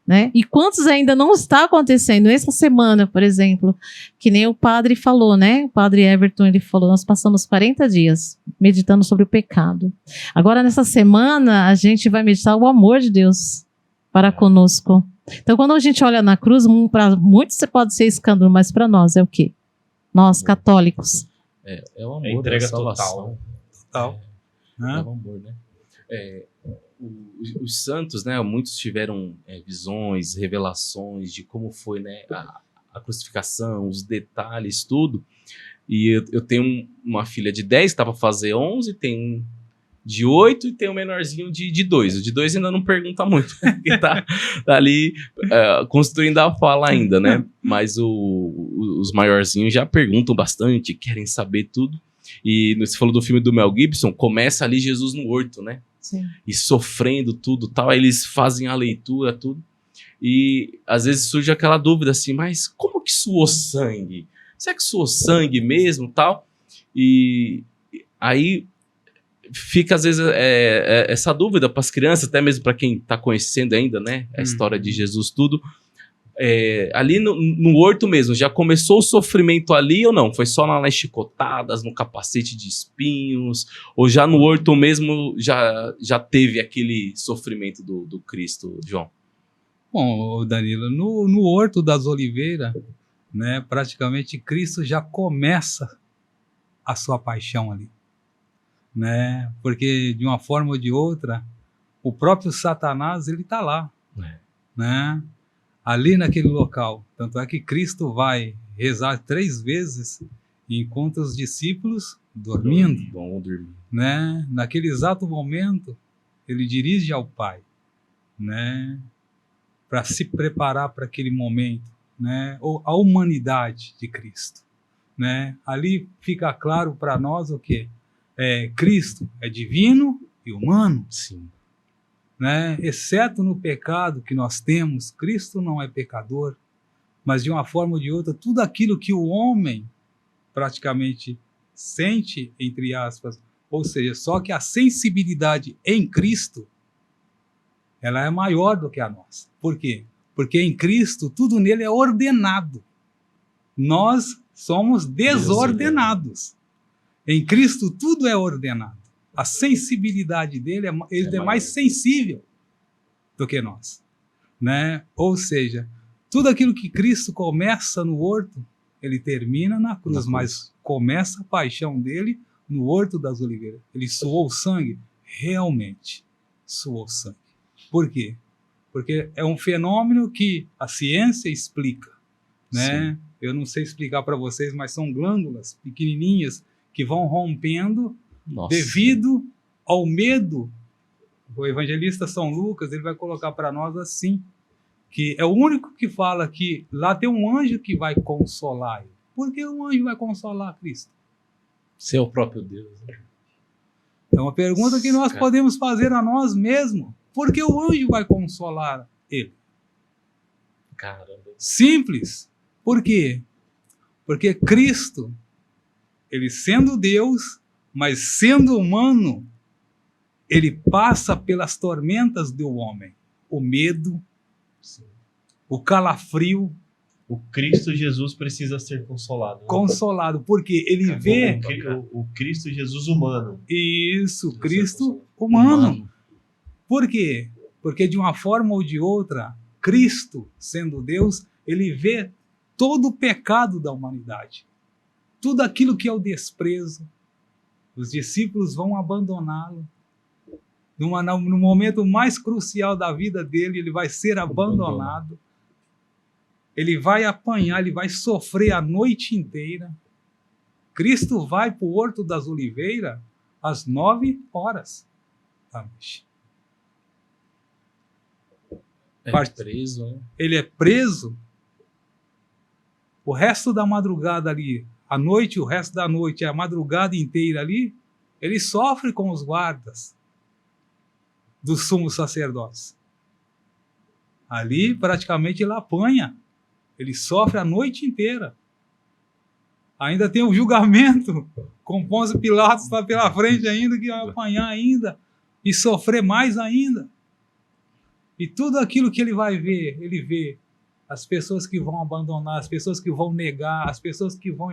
Né? E quantos ainda não está acontecendo essa semana, por exemplo, que nem o padre falou, né? O padre Everton, ele falou, nós passamos 40 dias meditando sobre o pecado. Agora, nessa semana, a gente vai meditar o amor de Deus para conosco. Então, quando a gente olha na cruz, para muitos pode ser escândalo, mas para nós é o quê? Nós, católicos. É o amor, a entrega a salvação. Total. É o amor, né? Os santos, né, muitos tiveram visões, revelações de como foi, né, a crucificação, os detalhes, tudo. E eu tenho uma filha de 10 que tá para fazer 11, tem um de 8 e tem um menorzinho de 2. O de 2 ainda não pergunta muito, porque tá ali construindo a fala ainda, né? Mas os maiorzinhos já perguntam bastante, querem saber tudo. E você falou do filme do Mel Gibson, começa ali Jesus no horto, né? Sim. E sofrendo tudo tal, aí eles fazem a leitura, tudo. E às vezes surge aquela dúvida assim, mas como que suou sangue? Será que suou sangue mesmo, tal? E aí fica às vezes essa dúvida para as crianças, até mesmo para quem está conhecendo ainda, né, a história de Jesus, tudo. Ali no horto mesmo, já começou o sofrimento ali ou não? Foi só nas chicotadas, no capacete de espinhos? Ou já no horto mesmo já teve aquele sofrimento do Cristo, João? Bom, Danilo, no Horto das Oliveiras, né, praticamente Cristo já começa a sua paixão ali, né? Porque de uma forma ou de outra, o próprio Satanás, ele está lá, né? Ali naquele local. Tanto é que Cristo vai rezar 3 vezes e encontra os discípulos dormindo. Bom dormir. Né? Naquele exato momento, ele dirige ao Pai, né? Para se preparar para aquele momento, né? A humanidade de Cristo, né? Ali fica claro para nós o quê? Cristo é divino e humano. Sim. Né? Exceto no pecado que nós temos, Cristo não é pecador, mas de uma forma ou de outra, tudo aquilo que o homem praticamente sente, entre aspas, ou seja, só que a sensibilidade em Cristo, ela é maior do que a nossa. Por quê? Porque em Cristo, tudo nele é ordenado. Nós somos desordenados. Em Cristo, tudo é ordenado. A sensibilidade dele ele é mais sensível do que nós, né? Ou seja, tudo aquilo que Cristo começa no horto, ele termina na cruz, mas começa a paixão dele no Horto das Oliveiras. Ele suou sangue? Realmente suou sangue. Por quê? Porque é um fenômeno que a ciência explica, né? Sim. Eu não sei explicar para vocês, mas são glândulas pequenininhas que vão rompendo. Nossa. Devido ao medo. O evangelista São Lucas, ele vai colocar para nós assim, que é o único que fala que lá tem um anjo que vai consolar ele. Por que um anjo vai consolar Cristo? Ser o próprio Deus. É uma pergunta que nós podemos fazer a nós mesmos. Por que o anjo vai consolar ele? Caramba. Simples. Por quê? Porque Cristo, ele sendo Deus, mas sendo humano, ele passa pelas tormentas do homem. O medo, o calafrio. O Cristo Jesus precisa ser consolado. Consolado, porque ele vê... O Cristo Jesus humano. Isso, Cristo humano. Por quê? Porque de uma forma ou de outra, Cristo, sendo Deus, ele vê todo o pecado da humanidade. Tudo aquilo que é o desprezo. Os discípulos vão abandoná-lo. No momento mais crucial da vida dele, ele vai ser abandonado. Ele vai apanhar, ele vai sofrer a noite inteira. Cristo vai para o Horto das Oliveiras às 9 horas da noite. Preso, né? Ele é preso. O resto da madrugada ali, a noite, o resto da noite, a madrugada inteira ali, ele sofre com os guardas dos sumos sacerdotes. Ali, praticamente, ele apanha. Ele sofre a noite inteira. Ainda tem o julgamento com Pôncio Pilatos está pela frente ainda, que vai apanhar ainda e sofrer mais ainda. E tudo aquilo que ele vai ver, ele vê as pessoas que vão abandonar, as pessoas que vão negar, as pessoas que vão...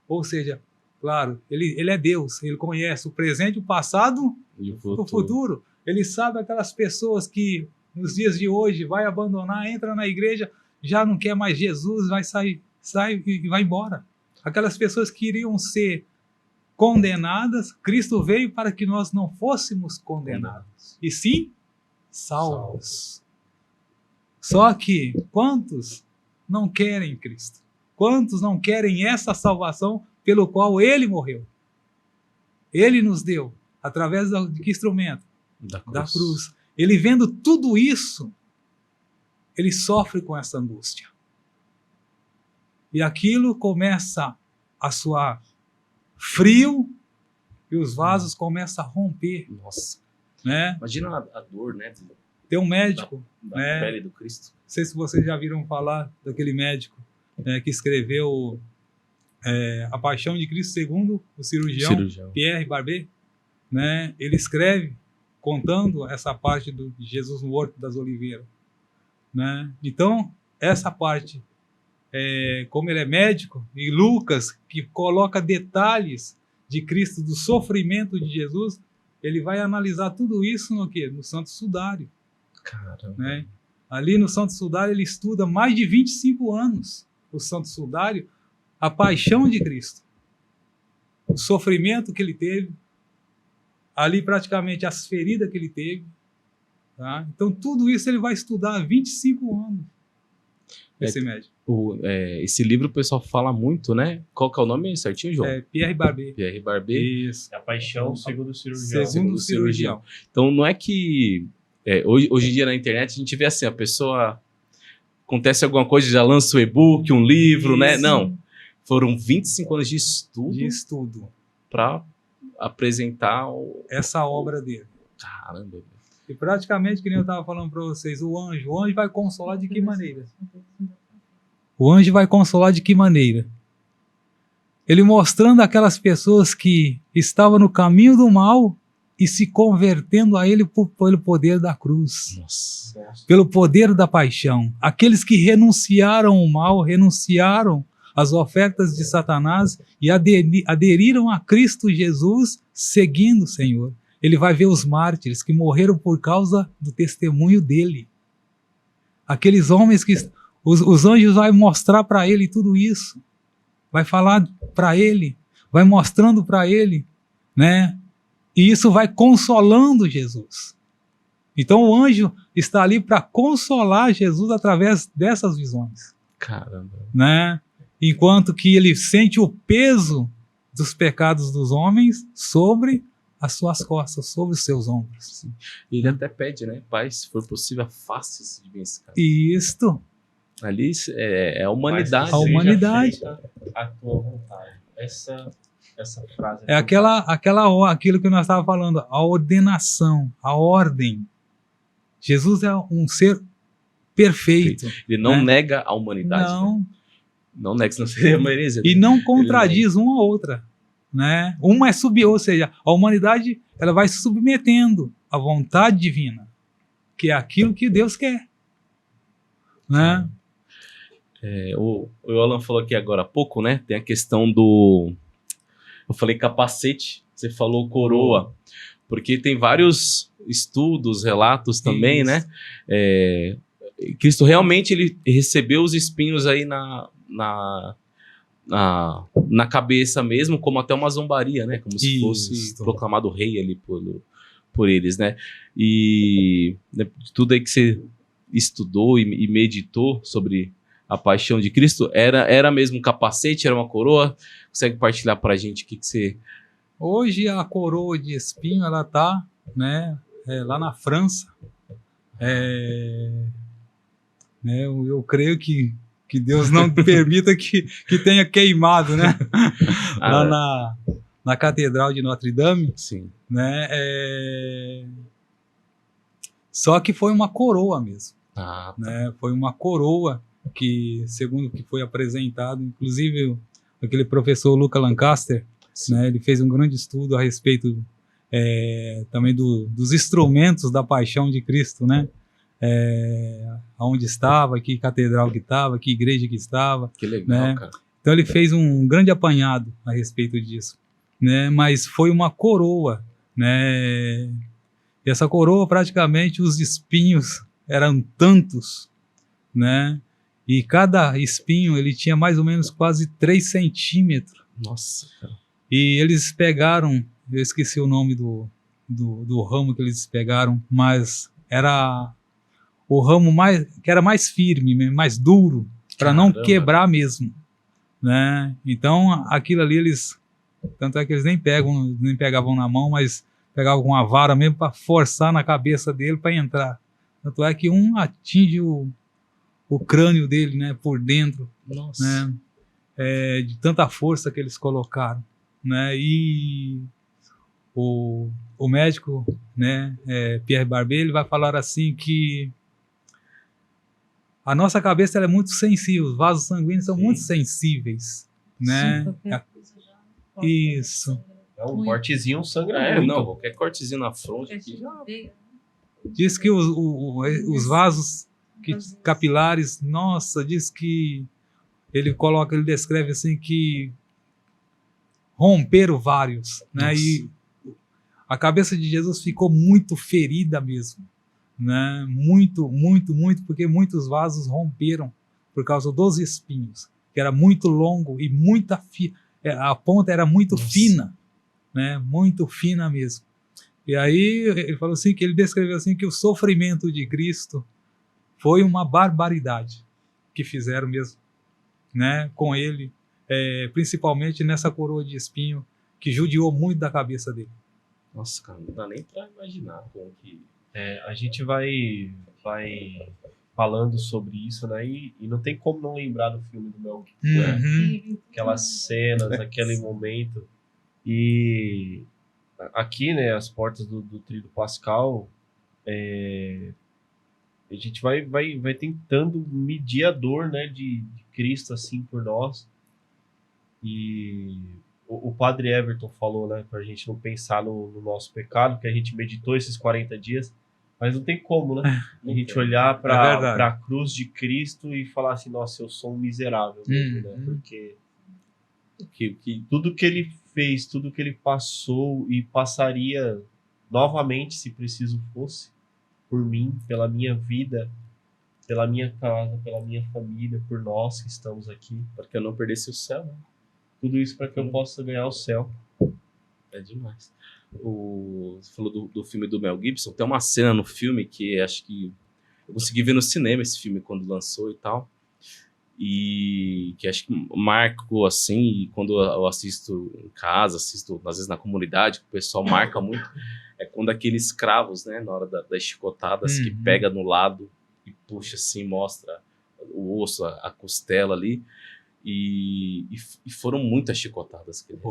Ou seja, claro, ele é Deus, ele conhece o presente, o passado e o futuro. Ele sabe aquelas pessoas que nos dias de hoje vai abandonar, entra na igreja, já não quer mais Jesus, vai sai e vai embora. Aquelas pessoas que iriam ser condenadas, Cristo veio para que nós não fôssemos condenados, e sim salvos. Só que quantos não querem Cristo? Quantos não querem essa salvação pelo qual Ele morreu? Ele nos deu, através de que instrumento? Da cruz. Ele vendo tudo isso, ele sofre com essa angústia. E aquilo começa a soar frio e os vasos começam a romper, Nossa. né? Imagina a dor, né? Tem um médico, Da né? pele do Cristo. Não sei se vocês já viram falar daquele médico, né, que escreveu A Paixão de Cristo segundo o cirurgião Pierre Barbet, né? Ele escreve contando essa parte de Jesus no Horto das Oliveiras, né? Então, essa parte, como ele é médico, e Lucas, que coloca detalhes de Cristo, do sofrimento de Jesus, ele vai analisar tudo isso no quê? No Santo Sudário, Caramba. né? Ali no Santo Sudário ele estuda mais de 25 anos, o Santo Sudário, a paixão de Cristo, o sofrimento que ele teve, ali praticamente as feridas que ele teve, tá? Então tudo isso ele vai estudar há 25 anos, esse médico. Esse livro o pessoal fala muito, né? Qual que é o nome certinho, João? Pierre Barbet. Pierre Barbet. Isso. A paixão segundo o cirurgião. Segundo o cirurgião. Então não é que hoje em dia na internet a gente vê assim, a pessoa acontece alguma coisa, já lança um e-book, um livro, né? Isso. Não. Foram 25 anos de De estudo. para apresentar Essa obra dele. Caramba. E praticamente, que nem eu estava falando para vocês, o anjo vai consolar de que maneira? O anjo vai consolar de que maneira? Ele mostrando aquelas pessoas que estavam no caminho do mal e se convertendo a ele pelo poder da cruz, Nossa. pelo poder da paixão. Aqueles que renunciaram ao mal, renunciaram às ofertas de Satanás e aderiram a Cristo Jesus, seguindo o Senhor. Ele vai ver os mártires que morreram por causa do testemunho dele. Aqueles homens que... Os anjos vão mostrar para ele tudo isso. Vai falar para ele, vai mostrando para ele, né? E isso vai consolando Jesus. Então o anjo está ali para consolar Jesus através dessas visões. Caramba. Né? Enquanto que ele sente o peso dos pecados dos homens sobre as suas costas, sobre os seus ombros. Ele até pede, né? Pai, se for possível, afaste-se de mim esse cara. Isto. Ali é a humanidade. A humanidade. A tua vontade. Essa frase. É aquilo que nós estávamos falando, a ordenação, a ordem. Jesus é um ser perfeito. Ele não né? nega a humanidade. Não. Né? Não nega, senão seria uma heresia. E não contradiz uma a outra. Né? Uma ou seja, a humanidade ela vai se submetendo à vontade divina, que é aquilo que Deus quer. Né? O Alan falou aqui agora há pouco, né? Tem a questão do... Eu falei capacete, você falou coroa. Porque tem vários estudos, relatos também, Isso. né? Cristo realmente ele recebeu os espinhos aí na cabeça mesmo, como até uma zombaria, né? Como se fosse Isso. proclamado rei ali por eles, né? E né, tudo aí que você estudou e meditou sobre a paixão de Cristo, era mesmo um capacete, era uma coroa? Consegue partilhar pra gente o que você... Hoje a coroa de espinho ela está, né, lá na França. Né, eu creio que Deus não permita que tenha queimado, né? Lá na Catedral de Notre Dame. Sim. Né? Só que foi uma coroa mesmo. Ah, tá. Né? Foi uma coroa que, segundo o que foi apresentado, inclusive aquele professor Luca Lancaster, né, ele fez um grande estudo a respeito também dos instrumentos da paixão de Cristo, né? Onde estava, que catedral que estava, que igreja que estava. Que legal, né? cara. Então ele fez um grande apanhado a respeito disso, né? Mas foi uma coroa, né? E essa coroa praticamente os espinhos eram tantos, né? E cada espinho ele tinha mais ou menos quase 3 centímetros. Nossa, cara. E eles pegaram, eu esqueci o nome do ramo que eles pegaram, mas era o ramo que era mais firme, mais duro, para não quebrar mesmo, né? Então aquilo ali tanto é que eles nem pegavam na mão, mas pegavam com uma vara mesmo para forçar na cabeça dele para entrar. Tanto é que um atinge o crânio dele, né, por dentro. Nossa. Né? De tanta força que eles colocaram, né? E o médico, né, Pierre Barbet, ele vai falar assim que a nossa cabeça ela é muito sensível, os vasos sanguíneos são Sim. muito sensíveis, né? Qualquer coisa já- Isso. É um Muito. cortezinho sangra muito. Não, qualquer cortezinho na fronte aqui já. Diz que os vasos capilares, nossa, diz que ele descreve assim que romperam vários, né? Nossa. E a cabeça de Jesus ficou muito ferida mesmo, né? Muito, muito, muito, porque muitos vasos romperam por causa dos espinhos, que era muito longo e a ponta era muito fina, né? Muito fina mesmo. E aí ele falou assim que ele descreveu assim que o sofrimento de Cristo foi uma barbaridade que fizeram mesmo, né? Com ele, principalmente nessa coroa de espinho que judiou muito da cabeça dele. Nossa, cara, não dá nem pra imaginar como que. A gente vai falando sobre isso, né? E não tem como não lembrar do filme do Mel Gibson, né? Uhum. Aquelas cenas, aquele momento. E aqui, né, as portas do Tríduo Pascal, a gente vai tentando medir a dor, né, de Cristo, assim, por nós. E o padre Everton falou, né, pra gente não pensar no nosso pecado, que a gente meditou esses 40 dias, mas não tem como, né? A gente olhar verdade. pra cruz de Cristo e falar assim, nossa, eu sou um miserável mesmo, né? Porque tudo que ele fez, tudo que ele passou e passaria novamente, se preciso fosse, por mim, pela minha vida, pela minha casa, pela minha família, por nós que estamos aqui. Para que eu não perdesse o céu, né? Tudo isso para que eu possa ganhar o céu. É demais. Você falou do filme do Mel Gibson. Tem uma cena no filme que acho que eu consegui ver no cinema esse filme quando lançou e tal. E que acho que marcou assim. E quando eu assisto em casa, assisto às vezes na comunidade, que o pessoal marca muito. É quando aqueles escravos, né, na hora das chicotadas, que pega no lado e puxa assim, mostra o osso, a costela ali. E foram muitas chicotadas que eles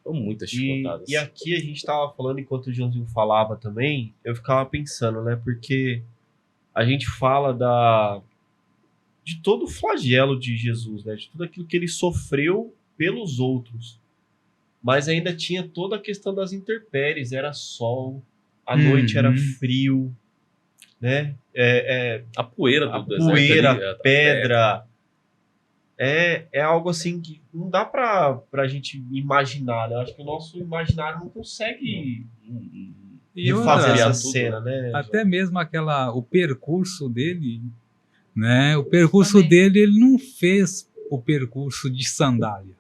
foram muitas chicotadas. E aqui a gente tava falando, enquanto o Joãozinho falava também, eu ficava pensando, né? Porque a gente fala de todo o flagelo de Jesus, né? De tudo aquilo que ele sofreu pelos outros. Mas ainda tinha toda a questão das intempéries. Era sol, a noite era frio, né? A poeira do deserto poeira, ali, a pedra. É algo assim que não dá pra gente imaginar, né? Eu acho que o nosso imaginário não consegue E fazer outra, essa cena, né? até mesmo o percurso dele, né? O percurso dele, ele não fez o percurso de sandália.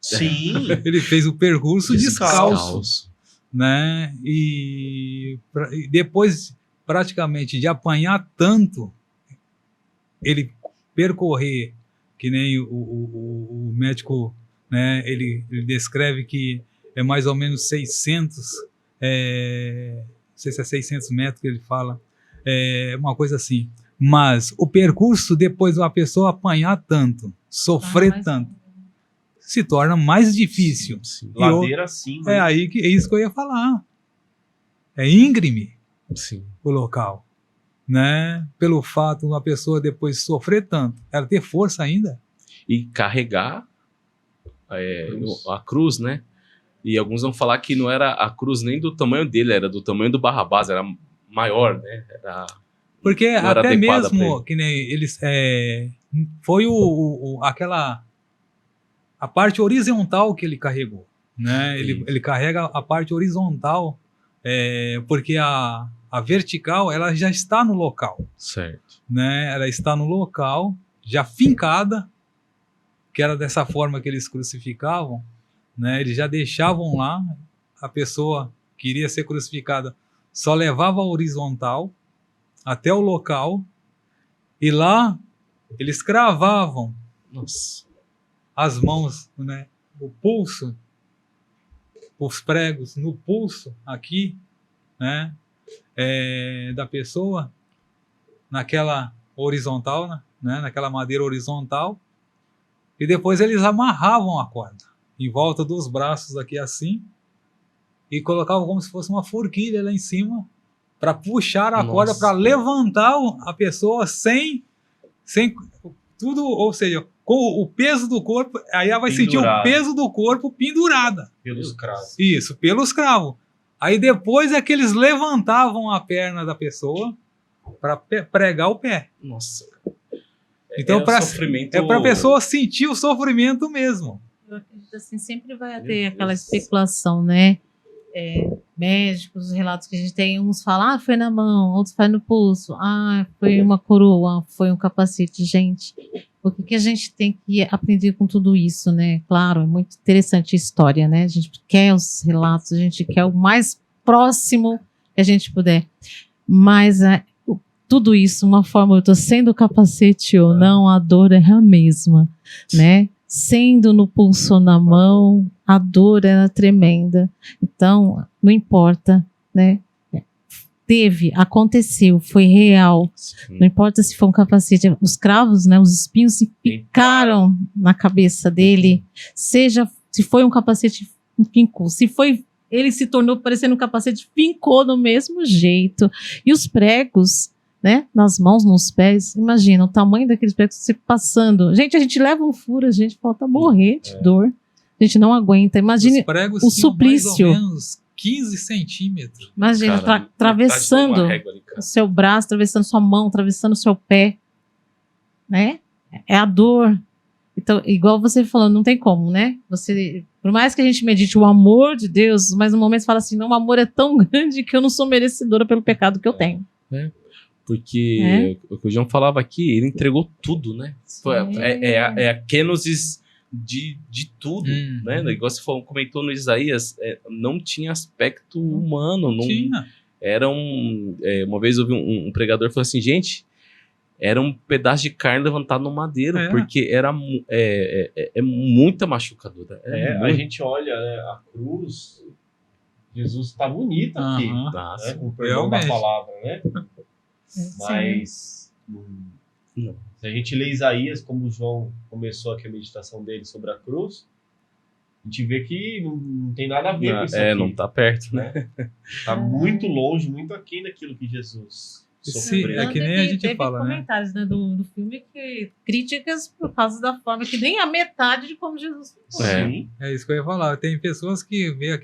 Sim. Ele fez o percurso descalço, Descalço. né? E depois, praticamente, de apanhar tanto, ele percorrer, que nem o médico, né? Ele descreve que é mais ou menos 600, não sei se é 600 metros que ele fala, uma coisa assim. Mas o percurso, depois de uma pessoa apanhar tanto, sofrer tanto, se torna mais difícil. Sim. Ladeira acima. É isso que eu ia falar. É íngreme Sim. o local, né? Pelo fato de uma pessoa depois sofrer tanto, ela ter força ainda. E carregar a cruz, né? E alguns vão falar que não era a cruz nem do tamanho dele, era do tamanho do Barrabás, era maior, né? Porque não era até adequada pra mesmo ele. que nem eles foi a parte horizontal que ele carregou, né? Ele carrega a parte horizontal, porque a vertical ela já está no local, Certo. né? Ela está no local já fincada, que era dessa forma que eles crucificavam, né? Eles já deixavam lá, a pessoa que iria ser crucificada só levava a horizontal até o local, e lá eles cravavam Nossa. as mãos, né? O pulso, os pregos no pulso aqui, né? Da pessoa, naquela horizontal, né? Naquela madeira horizontal, e depois eles amarravam a corda em volta dos braços aqui assim, e colocavam como se fosse uma forquilha lá em cima para puxar a Nossa. corda, para levantar a pessoa sem tudo, ou seja, com o peso do corpo, aí ela vai sentir o Pendurado. peso do corpo pendurada. Pelos cravos. Isso, pelos cravos. Aí depois é que eles levantavam a perna da pessoa para pregar o pé. Nossa. Então, um sofrimento... é para a pessoa sentir o sofrimento mesmo. Eu acredito assim, sempre vai ter aquela especulação, né? Médicos, os relatos que a gente tem, uns falam, foi na mão, outros falam no pulso, foi uma coroa, foi um capacete. Gente, o que a gente tem que aprender com tudo isso, né? Claro, é muito interessante a história, né? A gente quer os relatos, a gente quer o mais próximo que a gente puder. Mas tudo isso, uma forma, eu estou sendo capacete ou não, a dor é a mesma, né? Sendo no pulso ou na mão, a dor era tremenda. Então, não importa, né? Aconteceu, foi real. Sim. Não importa se foi um capacete, os cravos, né? Os espinhos se picaram na cabeça dele. Seja, se foi um capacete, pincou. Se foi, ele se tornou parecendo um capacete, pincou do mesmo jeito. E os pregos, né, nas mãos, nos pés, imagina o tamanho daqueles pregos se passando. Gente, a gente leva um furo, a gente falta morrer de dor. A gente não aguenta. Imagine Os pregos o tinham suplício. mais ou menos 15 centímetros. Imagina, Cara, atravessando metade de uma régua ali, cara. o seu braço, atravessando sua mão, atravessando o seu pé, né? É a dor. Então, igual você falou, não tem como, né? Você, por mais que a gente medite o amor de Deus, mas no momento você fala assim, não, o amor é tão grande que eu não sou merecedora pelo pecado que eu tenho. Porque o que o João falava aqui, ele entregou tudo, né? Sim. É a kenosis de tudo, né? Igual você falou, comentou no Isaías, não tinha aspecto humano. Não, Tinha. era uma vez eu vi um pregador falou assim, gente, era um pedaço de carne levantado no madeiro, porque era muita machucadora. A gente olha, né, a cruz, Jesus está bonito aqui, Nossa. né, com o perdão da Realmente. palavra, né? Mas Não. se a gente lê Isaías, como o João começou aqui a meditação dele sobre a cruz, a gente vê que não tem nada a ver com isso aqui. Não tá perto, né? Tá muito longe, muito aquém daquilo que Jesus sofreu. É que nem a gente teve fala, né? comentários, né, do filme, críticas por causa da forma que nem a metade de como Jesus ficou. Sim. É isso que eu ia falar. Tem pessoas que vê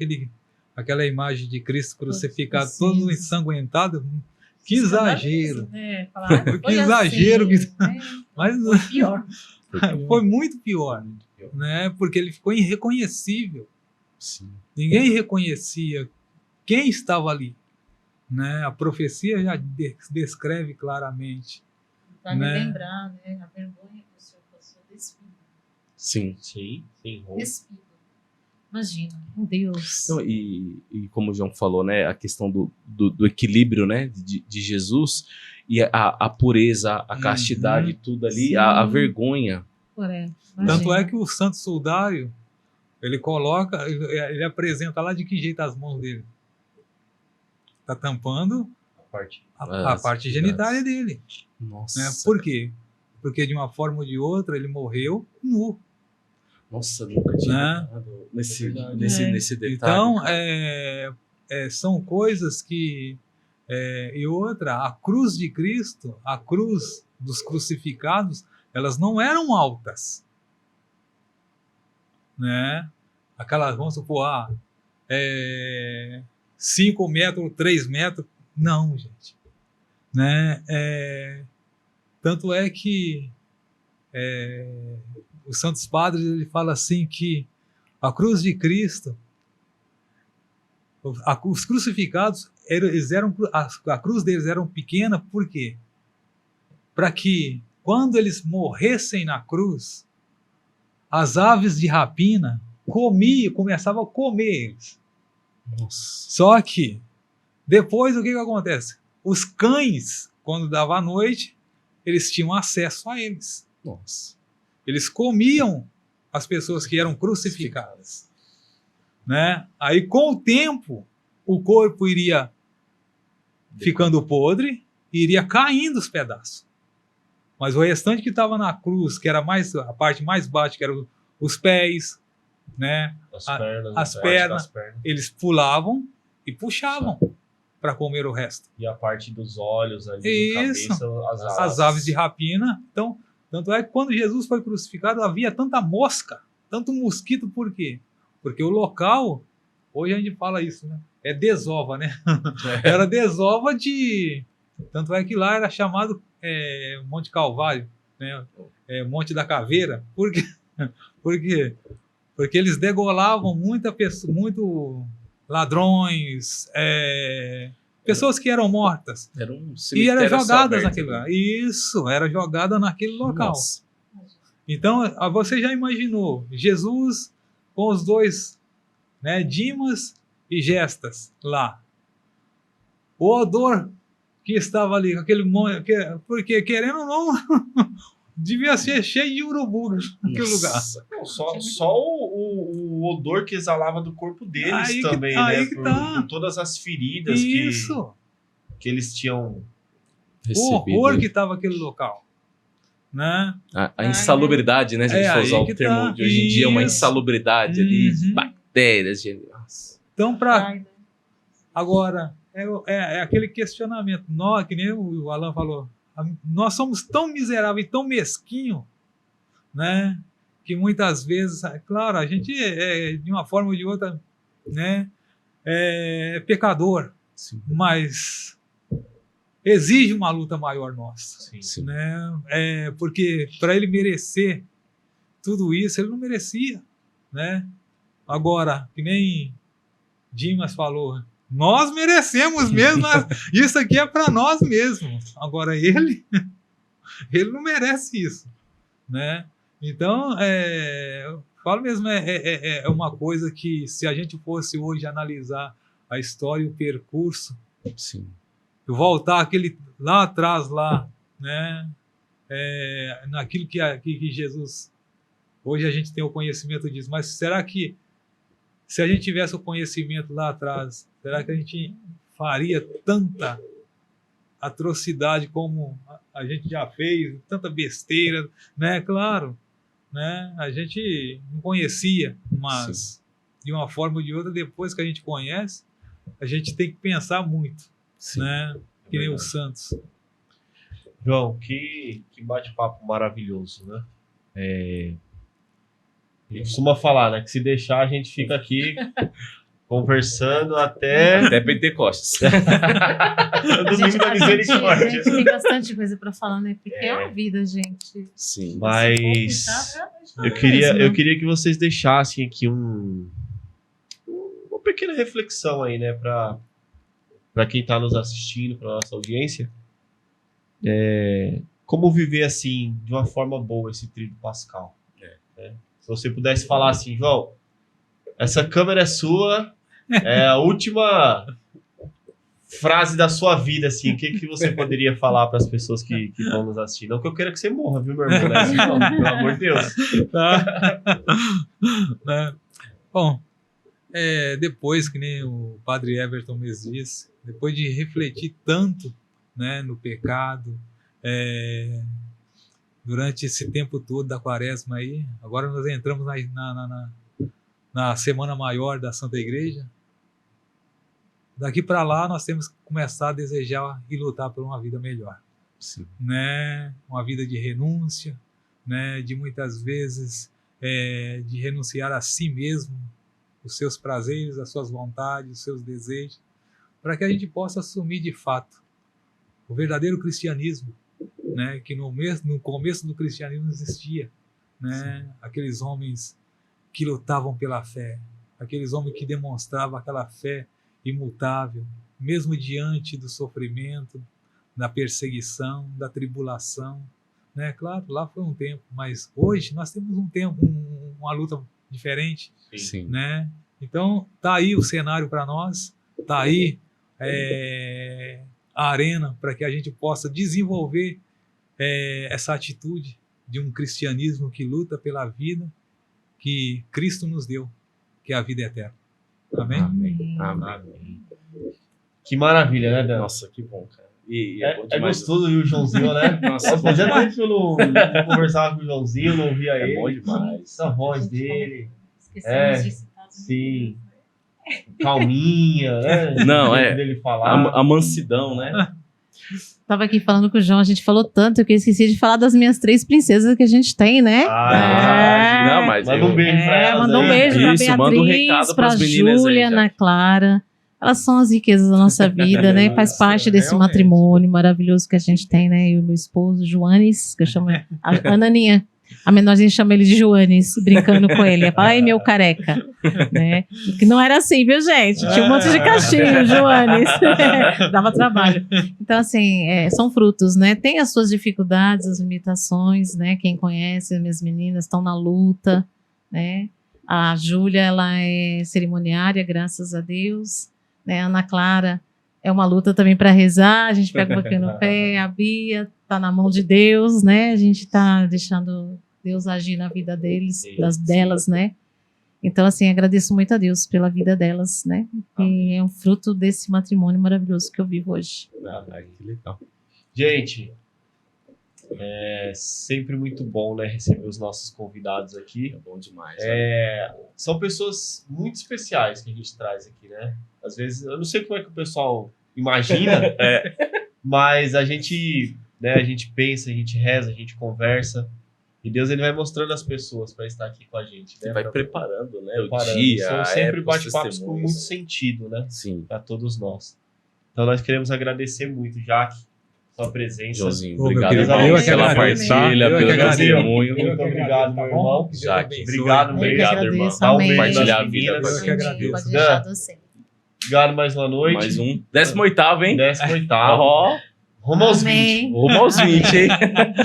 aquela imagem de Cristo crucificado Sim. todo ensanguentado. Que exagero. É, falar, Que exagero que- né? Mas Foi pior. foi muito pior, né? Porque ele ficou irreconhecível. Sim. Ninguém reconhecia quem estava ali, né? A profecia já descreve claramente. Pra Né? me lembrar, né? A vergonha que o Senhor passou despido. Sim. Sim. Despido. Imagina, meu Deus. Então, e como o João falou, né, a questão do equilíbrio, né, de Jesus e a pureza, a castidade, tudo ali, Sim. a vergonha. Tanto é que o santo soldário, ele coloca, ele apresenta lá de que jeito as mãos dele. Tá tampando a parte genitália dele. Nossa. Né? Por quê? Porque de uma forma ou de outra ele morreu nu. Nossa, nunca tinha Né? reparado nesse É. nesse detalhe. Então, são coisas que... e outra, a cruz de Cristo, a cruz dos crucificados, elas não eram altas. Né? Aquelas, vamos supor, 5 metros, 3 metros. Não, gente. Né? Tanto é que os Santos Padres, ele fala assim que a cruz de Cristo, os crucificados, a cruz deles era pequena, por quê? Para que, quando eles morressem na cruz, as aves de rapina começavam a comer eles. Nossa. Só que, depois, o que acontece? Os cães, quando dava a noite, eles tinham acesso a eles. Nossa. Eles comiam as pessoas que eram crucificadas. Né? Aí, com o tempo, o corpo iria ficando podre e iria caindo os pedaços. Mas o restante que estava na cruz, que era a parte mais baixa, que eram os pés, né? As A- pernas, as a parte pernas. das pernas. Eles pulavam e puxavam para comer o resto. E a parte dos olhos ali, Isso. cabeça, As aves de rapina. Então, tanto é que quando Jesus foi crucificado havia tanta mosca, tanto mosquito, por quê? Porque o local, hoje a gente fala isso, né? É desova, né? Era desova de... Tanto é que lá era chamado Monte Calvário, né? Monte da Caveira. Por quê? Por quê? Porque eles degolavam muito ladrões, pessoas que eram mortas. Era um E cemitério eram jogadas aberto, naquele né? lugar. Isso, era jogada naquele local. Nossa. Então, você já imaginou Jesus com os dois, né, Dimas e Gestas lá. O odor que estava ali, aquele monte, porque querendo ou não, devia ser cheio de urubu naquele lugar. Nossa. Não, só o odor que exalava do corpo deles Aí que- também, aí né? que Por, tá. por todas as feridas Isso, que eles tinham. o horror Recebido. que estava aquele local, né? A insalubridade, né? Se a gente É for aí usar o que termo tá. de hoje em dia, uma Isso. insalubridade ali, Uhum. bactérias. Nossa. Então, para Ai, agora, é aquele questionamento. Nós, que nem o Alan falou, nós somos tão miseráveis, tão mesquinhos, né? Que muitas vezes, claro, a gente de uma forma ou de outra, né? É pecador, Sim. mas exige uma luta maior nossa, Sim. né? Porque para ele merecer tudo isso, ele não merecia, né? Agora, que nem Dimas falou, nós merecemos mesmo, isso aqui é para nós mesmos. Agora ele não merece isso, né? Então, eu falo mesmo, é uma coisa que se a gente fosse hoje analisar a história e o percurso, Sim. voltar aquele lá atrás, lá, né? Naquilo que Jesus, hoje a gente tem o conhecimento disso, mas será que se a gente tivesse o conhecimento lá atrás, será que a gente faria tanta atrocidade como a gente já fez, tanta besteira, né? Claro, né? A gente não conhecia, mas de uma forma ou de outra, depois que a gente conhece, a gente tem que pensar muito, Sim. né? Que nem verdade. os santos. João, que bate-papo maravilhoso, né? Ele costuma falar, né? Que se deixar, a gente fica aqui conversando até Até Pentecostes. o domingo da a misericórdia. gente tem bastante coisa para falar, né? Porque é uma vida, gente. Sim. Mas eu queria que vocês deixassem aqui uma pequena reflexão aí, né? Para quem está nos assistindo, para nossa audiência. Como viver assim, de uma forma boa, esse tríduo pascal. Né? Se você pudesse falar assim, João, essa câmera é sua, é a última frase da sua vida, assim, o que você poderia falar para as pessoas que estão nos assistindo? Não que eu queira que você morra, viu, meu irmão? Não é assim, não, pelo amor de Deus. Tá? Né? Bom, depois que nem o padre Everton mesmo disse, depois de refletir tanto, né, no pecado, durante esse tempo todo da quaresma aí, agora nós entramos na Semana Maior da Santa Igreja. Daqui para lá nós temos que começar a desejar e lutar por uma vida melhor. Sim. Né? Uma vida de renúncia, né? De muitas vezes de renunciar a si mesmo, os seus prazeres, as suas vontades, os seus desejos, para que a gente possa assumir de fato o verdadeiro cristianismo, né? Que no começo do cristianismo existia, né? Aqueles homens que lutavam pela fé, aqueles homens que demonstravam aquela fé imutável, mesmo diante do sofrimento, da perseguição, da tribulação, né? Claro, lá foi um tempo, mas hoje nós temos um tempo, uma luta diferente, Sim. né? Então tá aí o cenário para nós, tá aí a arena para que a gente possa desenvolver essa atitude de um cristianismo que luta pela vida que Cristo nos deu, que é a vida eterna. Amém? Amém. Amém. Que maravilha, né, Dan? Nossa, que bom, cara. E é bom É demais. gostoso ouvir o Joãozinho, né? Nossa, Fazia tempo que eu não conversava com o Joãozinho, não ouvia é ele. bom demais. Essa voz dele. Esquecemos de citar os Sim. Calminha, né? Não, O jeito é. dele falar. A mansidão, né? Tava aqui falando com o João, a gente falou tanto que eu esqueci de falar das minhas 3 princesas que a gente tem, né? Não, mas Manda um beijo pra elas. Mandou um aí. beijo pra Isso, Beatriz, manda um recado pra pras meninas aí, Júlia, já. Ana Clara. Elas são as riquezas da nossa vida, né? Faz Nossa, parte desse realmente. matrimônio maravilhoso que a gente tem, né? E o meu esposo, Joanes, que eu chamo a Ananinha. A menorzinha chama ele de Joanes, brincando com ele. Fala, ai, meu careca. Né? Que não era assim, viu, gente? Tinha um monte de cachinho, Joanes. Dava trabalho. Então, assim, são frutos, né? Tem as suas dificuldades, as limitações, né? Quem conhece, as minhas meninas estão na luta, né? A Júlia, ela é cerimoniária, graças a Deus. Né? A Ana Clara é uma luta também para rezar, a gente pega um pouquinho no pé. A Bia tá na mão de Deus, né? A gente tá deixando Deus agir na vida delas, né? Então, assim, agradeço muito a Deus pela vida delas, né? E é um fruto desse matrimônio maravilhoso que eu vivo hoje. Que legal. Gente, é sempre muito bom, né, receber os nossos convidados aqui. É bom demais. São pessoas muito especiais que a gente traz aqui, né? Às vezes, eu não sei como é que o pessoal imagina, mas a gente pensa, a gente reza, a gente conversa, e Deus ele vai mostrando as pessoas para estar aqui com a gente, né? Você vai preparando, né? Preparando. O dia, São a sempre época, os bate-papos com muito testemunhos. sentido, né? Sim. Para todos nós. Então nós queremos agradecer muito, Jaque, sua presença. Joãozinho, Ô, meu obrigado querido, demais eu que pela agradeço, tá? partilha, Eu que pelo agradeço. testemunho. Muito obrigado, meu irmão. Jaque, Obrigado Eu que mesmo. Obrigado, irmão. agradeço, Dá um amém. beijo nas Compartilhar a vida meninas. com a Eu que gente. agradeço. Pode deixar você. Obrigado mais uma noite. Mais um. 18º, hein? 18º. Ó, Rumo aos 20. Amém. rumo aos 20, hein?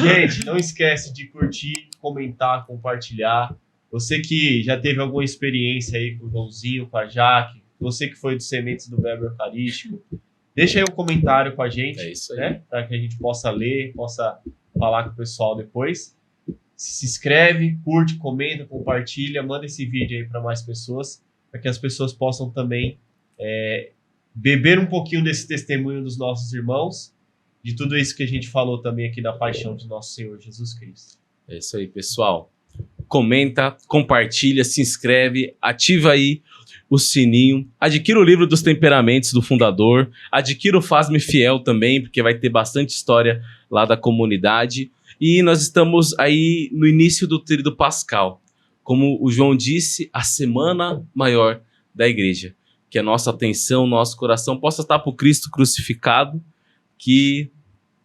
Gente, não esquece de curtir, comentar, compartilhar. Você que já teve alguma experiência aí com o Joãozinho, com a Jaque, você que foi do Sementes do Verbo Eucarístico, deixa aí um comentário com a gente, É isso aí. né? Para que a gente possa ler, possa falar com o pessoal depois. Se inscreve, curte, comenta, compartilha, manda esse vídeo aí para mais pessoas, para que as pessoas possam também beber um pouquinho desse testemunho dos nossos irmãos, de tudo isso que a gente falou também aqui da paixão de nosso Senhor Jesus Cristo. É isso aí, pessoal. Comenta, compartilha, se inscreve, ativa aí o sininho, adquira o livro dos temperamentos do fundador, adquira o Faz-me Fiel também, porque vai ter bastante história lá da comunidade. E nós estamos aí no início do Tríduo Pascal. Como o João disse, a semana maior da igreja. Que a nossa atenção, nosso coração possa estar para o Cristo crucificado, que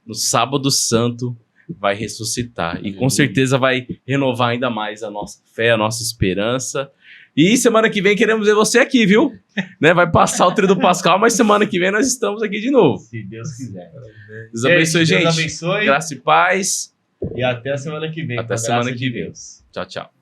no sábado santo vai ressuscitar. E com certeza vai renovar ainda mais a nossa fé, a nossa esperança. E semana que vem queremos ver você aqui, viu? Né? Vai passar o Tríduo Pascal, mas semana que vem nós estamos aqui de novo. Se Deus quiser. Deus abençoe, gente. Deus abençoe. Graça e paz. E até a semana que vem. Até com a semana graça que de vem. Deus. Tchau, tchau.